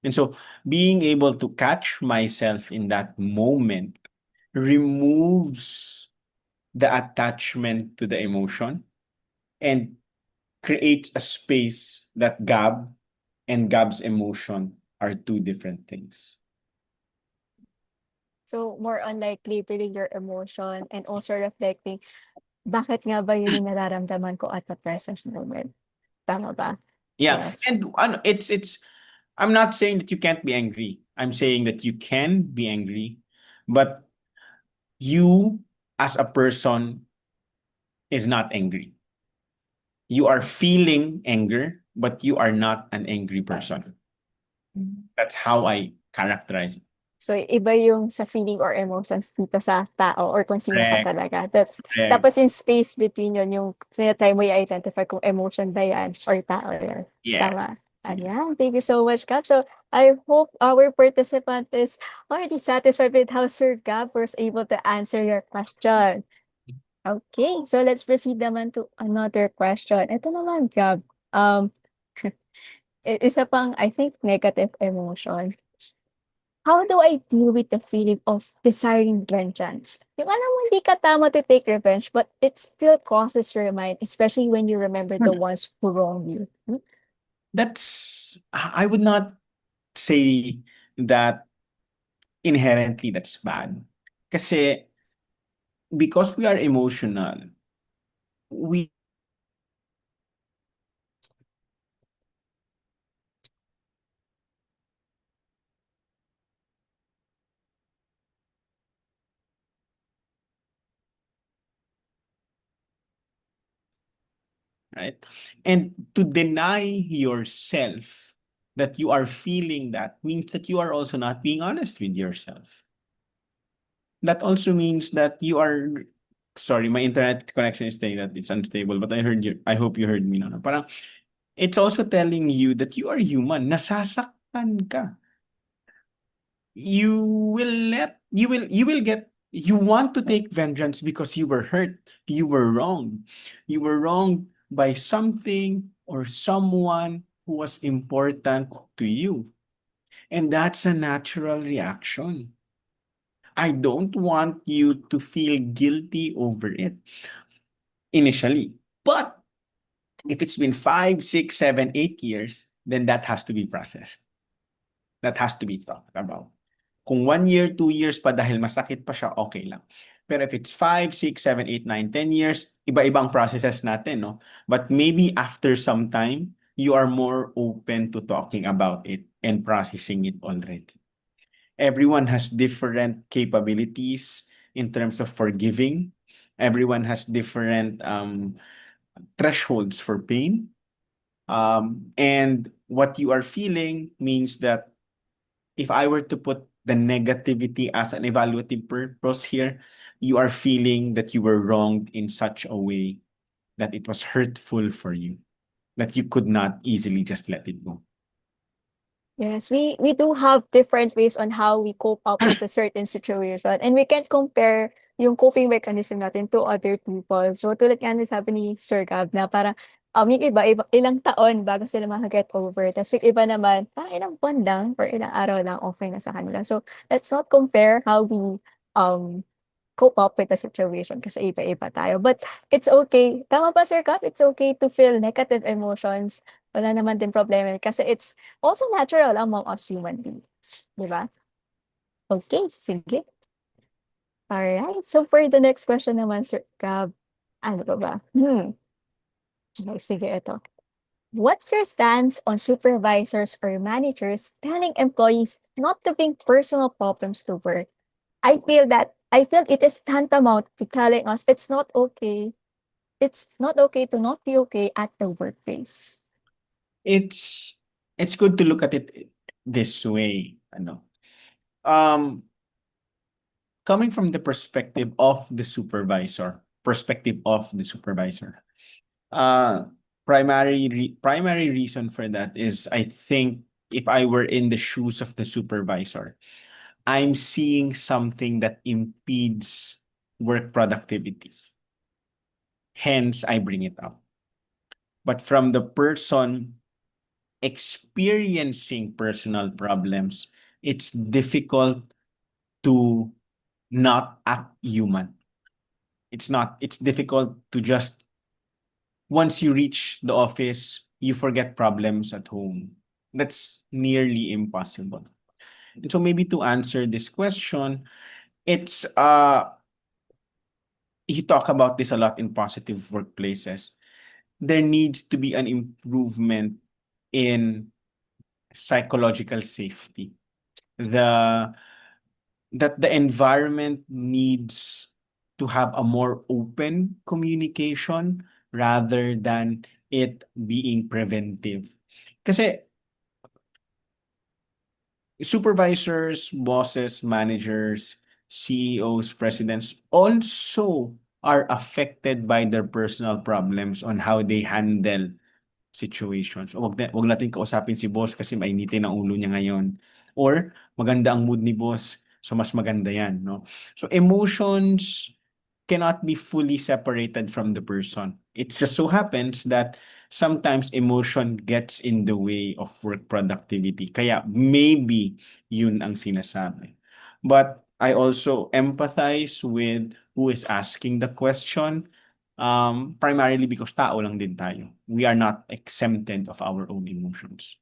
And so being able to catch myself in that moment removes the attachment to the emotion and creates a space that Gab and Gab's emotion are two different things. So, more on like labeling your emotion and also reflecting, bakit nga ba yun yung nararamdaman ko at the present moment? Tama ba? Yeah. Yes. And it's I'm not saying that you can't be angry. I'm saying that you can be angry, but you as a person is not angry. You are feeling anger, but you are not an angry person. That's how I characterize it. So, iba yung sa feeling or emotions dito sa tao or kung sino ka Correct. talaga. Correct. Tapos yung space between yun, yung tinatry mo i-identify kung emotion ba yan or tao yan. Yes. Tama. Ayan, thank you so much, Gab. So I hope our participant is already satisfied with how Sir Gab was able to answer your question. Okay, so let's proceed naman to another question. Ito naman, Gab. Um, isa pang, I think, negative emotion. How do I deal with the feeling of desiring vengeance? Yung alam mo, hindi ka tama to take revenge, but it still crosses your mind, especially when you remember the ones who wronged you. Hmm? I would not say that inherently that's bad. Kasi because we are emotional, we right? And to deny yourself that you are feeling that means that you are also not being honest with yourself. That also means that you are sorry, my internet connection is saying that it's unstable, but I heard you. I hope you heard me now. Parang it's also telling you that you are human. Nasasaktan ka. You want to take vengeance because you were hurt, you were wrong, you were wronged by something or someone who was important to you, and that's a natural reaction. I don't want you to feel guilty over it initially, but if it's been 5, 6, 7, 8 years, then that has to be processed, that has to be talked about. Kung 1 year, 2 years pa dahil masakit pa siya, okay lang. Pero if it's 5, 6, 7, 8, 9, 10 years, iba-ibang processes natin, no? But maybe after some time, you are more open to talking about it and processing it already. Everyone has different capabilities in terms of forgiving. Everyone has different thresholds for pain. And what you are feeling means that if I were to put the negativity as an evaluative purpose here, you are feeling that you were wronged in such a way that it was hurtful for you, that you could not easily just let it go. Yes, we do have different ways on how we cope up with a certain situation, and we can't compare yung coping mechanism natin to other people. So tulad nga ng sabi ni Sir Gab na parang yung iba ilang taon bago sila maka-get over. Tapos yung iba naman, parang ilang buwan lang or ilang araw lang okay na sa kanila. So let's not compare how we um cope up with the situation kasi iba-iba tayo. But it's okay. Tama ba, Sir Gab? It's okay to feel negative emotions. Wala naman din problema kasi it's also natural among us human beings. Di ba? Okay, sige. Alright. So for the next question naman, Sir Gab, ano ba ba? Okay, sige, ito. What's your stance on supervisors or managers telling employees not to bring personal problems to work? I feel it is tantamount to telling us it's not okay. It's not okay to not be okay at the workplace. It's it's good to look at it this way. Um, coming from the perspective of the supervisor. Uh, primary reason for that is I think if I were in the shoes of the supervisor, I'm seeing something that impedes work productivity. Hence, I bring it up. But from the person experiencing personal problems, it's difficult to not act human. It's difficult to just, once you reach the office, you forget problems at home. That's nearly impossible. And so maybe to answer this question, it's you talk about this a lot in positive workplaces. There needs to be an improvement in psychological safety. The that the environment needs to have a more open communication rather than it being preventive. Kasi supervisors, bosses, managers, CEOs, presidents also are affected by their personal problems on how they handle situations. O wag natin kausapin si boss kasi mainitin ang ulo niya ngayon. Or maganda ang mood ni boss, so mas maganda yan, no? So emotions cannot be fully separated from the person. It just so happens that sometimes emotion gets in the way of work productivity. Kaya maybe yun ang sinasabi. But I also empathize with who is asking the question, primarily because tao lang din tayo. We are not exempted of our own emotions.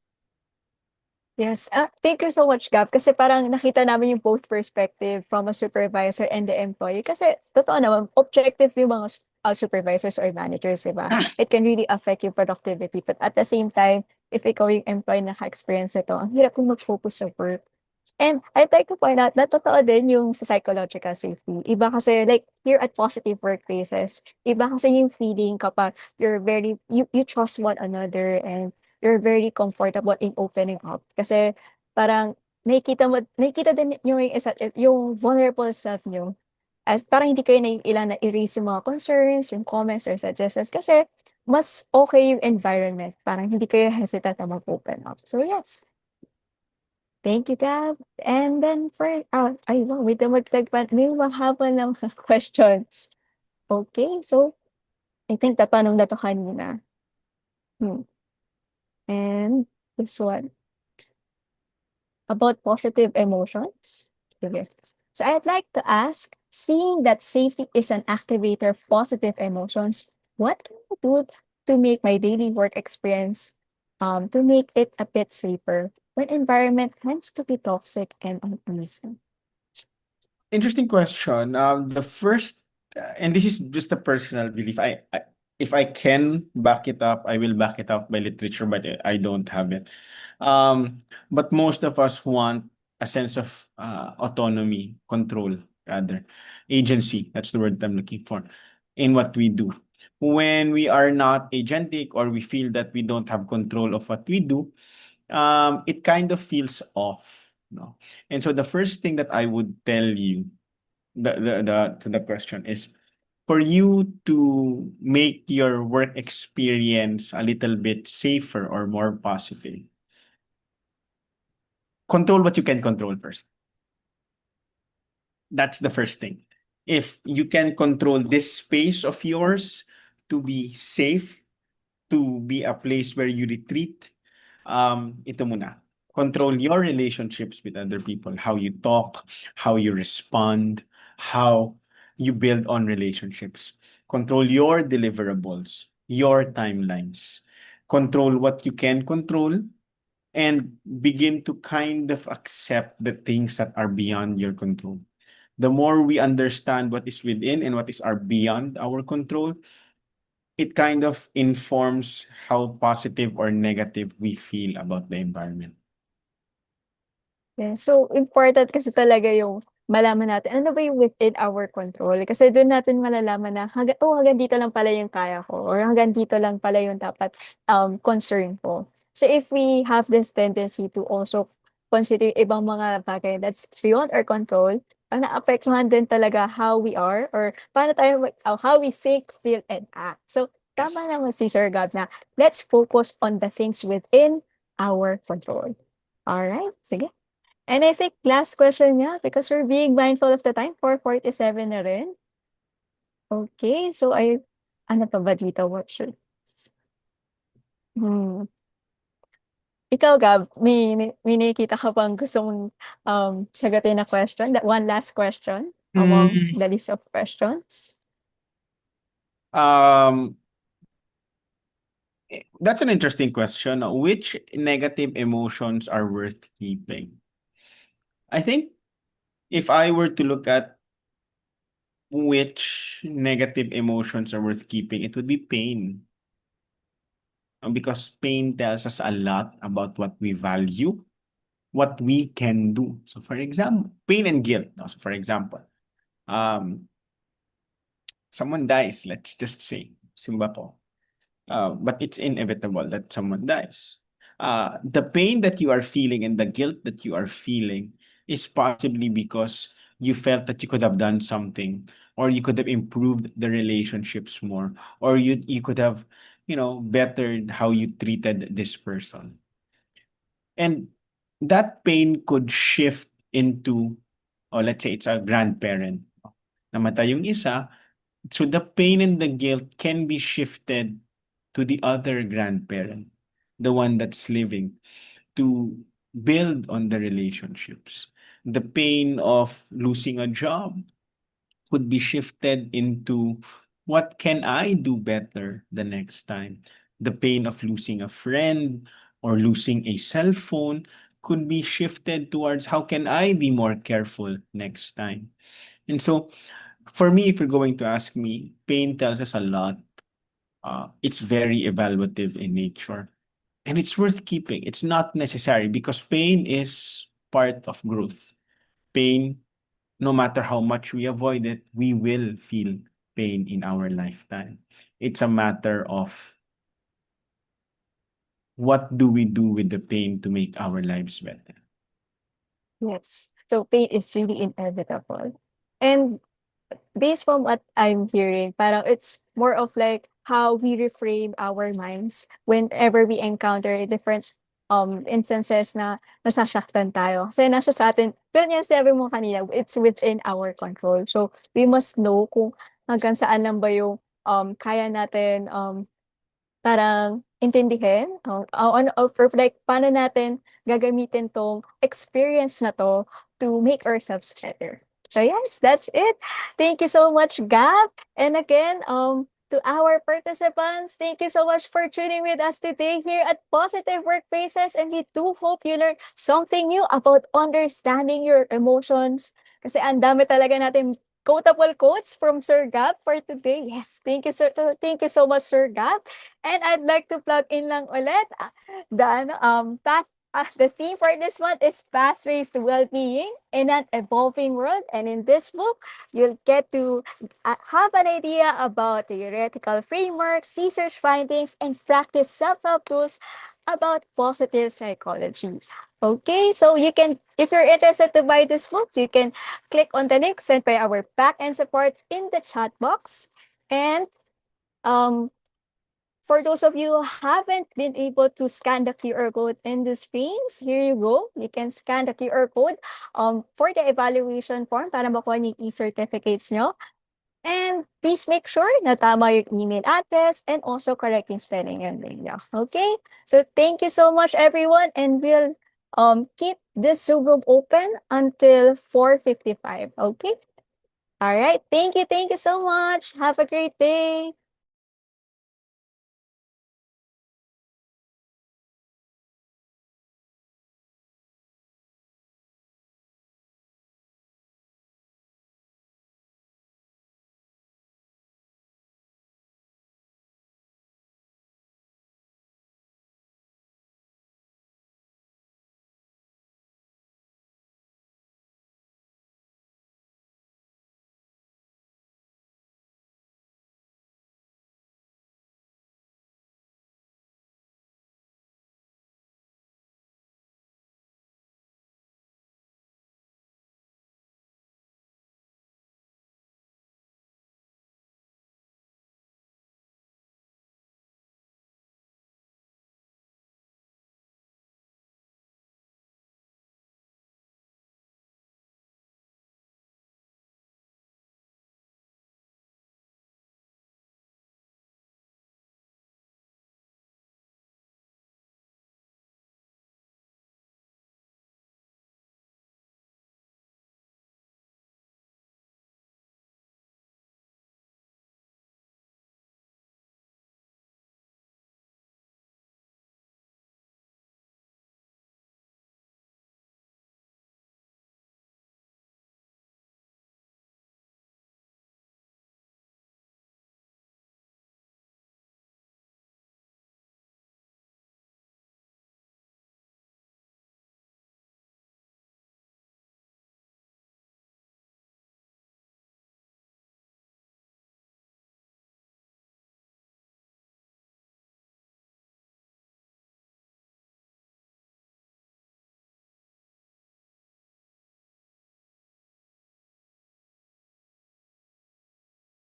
Yes. Thank you so much, Gab. Kasi parang nakita namin yung both perspective from a supervisor and the employee. Kasi totoo naman, objective yung mga supervisors or managers, diba? It can really affect your productivity. But at the same time, if ikaw yung employee na ka-experience ito, ang hirap kong mag-focus sa work. And I'd like to point out na totoo din yung sa psychological safety. Iba kasi like here at positive workplaces, iba kasi yung feeling kapag you trust one another and you're very comfortable in opening up. Kasi parang nakikita din yung yung vulnerable self nyo. As parang hindi kayo naiilan na erase yung mga concerns, yung comments or suggestions kasi mas okay yung environment. Parang hindi kayo hesitant na mag-open up. So yes, thank you, Gab. And then ay, wow, wait, may mahaba ng mga questions. Okay, so I think tatanong na to kanina. Hmm. And this one, about positive emotions. Okay. So I'd like to ask, seeing that safety is an activator of positive emotions, what can I do to make my daily work experience, to make it a bit safer when environment tends to be toxic and uneasy? Interesting question. The first, and this is just a personal belief. If I can back it up, I will back it up by literature, but I don't have it. But most of us want a sense of autonomy, control, rather, agency. That's the word I'm looking for in what we do. When we are not agentic or we feel that we don't have control of what we do, it kind of feels off. No? And so the first thing that I would tell you to the question is for you to make your work experience a little bit safer or more positive, control what you can control first. That's the first thing. If you can control this space of yours to be safe, to be a place where you retreat, ito muna. Control your relationships with other people, how you talk, how you respond, how you build on relationships. Control your deliverables, your timelines. Control what you can control and begin to kind of accept the things that are beyond your control. The more we understand what is within and what is our beyond our control, it kind of informs how positive or negative we feel about the environment. Yeah, so important kasi talaga yung malaman natin ano ba yung within our control. Kasi doon natin malalaman na hanggang dito lang pala yung kaya ko or hanggang dito lang pala yung dapat concern ko. So if we have this tendency to also consider yung ibang mga bagay that's beyond our control, ang naapektuhan din talaga how we are or paano tayo, how we think, feel, and act. So tama Yes. naman si Sir Gab na let's focus on the things within our control. Alright, sige. And I think last question niya, because we're being mindful of the time, 4:47 na rin. Okay, so ano pa ba dito? What should, hmm. Ikaw, Gab, may nakikita ka bang gusto mong sagutin na question? That one last question among Mm, the list of questions? um, that's an interesting question. Which negative emotions are worth keeping? I think if I were to look at which negative emotions are worth keeping, it would be pain. Because pain tells us a lot about what we value, what we can do. So for example, pain and guilt. So for example, um, someone dies, let's just say, simba po. But it's inevitable that someone dies. The pain that you are feeling and the guilt that you are feeling is possibly because you felt that you could have done something, or you could have improved the relationships more, or you could have, bettered how you treated this person. And that pain could shift into, or let's say it's a grandparent. Namatay yung isa, so the pain and the guilt can be shifted to the other grandparent, the one that's living, to build on the relationships. The pain of losing a job could be shifted into what can I do better the next time? The pain of losing a friend or losing a cell phone could be shifted towards how can I be more careful next time? And so, for me, if you're going to ask me, pain tells us a lot. It's very evaluative in nature. And it's worth keeping. It's not necessary because pain is part of growth. Pain, no matter how much we avoid it, we will feel pain in our lifetime. It's a matter of what do we do with the pain to make our lives better. Yes. So pain is really inevitable. And based from what I'm hearing, parang it's more of like how we reframe our minds whenever we encounter different instances na nasasaktan tayo. Kasi nasa sa atin, pero yung sabi mo kanina, it's within our control. So we must know kung hanggang saan lang ba yung kaya natin parang intindihin, or like paano natin gagamitin 'tong experience na 'to to make ourselves better. So yes, that's it. Thank you so much, Gab. And again, to our participants, thank you so much for tuning with us today here at Positive Workplaces. And we do hope you learned something new about understanding your emotions. Kasi ang dami talaga natin quotable quotes from Sir Gab for today. Yes, thank you so much, Sir Gab. And I'd like to plug in lang ulit. The theme for this month is Pathways to Well-Being in an Evolving World. And in this book, you'll get to have an idea about theoretical frameworks, research findings, and practice self-help tools about positive psychology. Okay, so you can, if you're interested to buy this book, you can click on the link sent by our back end support in the chat box. And um, for those of you who haven't been able to scan the QR code in the screens, here you go. You can scan the QR code for the evaluation form para makuha niyo yung e-certificates nyo. And please make sure na tama yung email address and also correct yung spelling and name nyo. Okay? So thank you so much, everyone. And we'll keep this Zoom room open until 4:55. Okay? All right. Thank you. Thank you so much. Have a great day.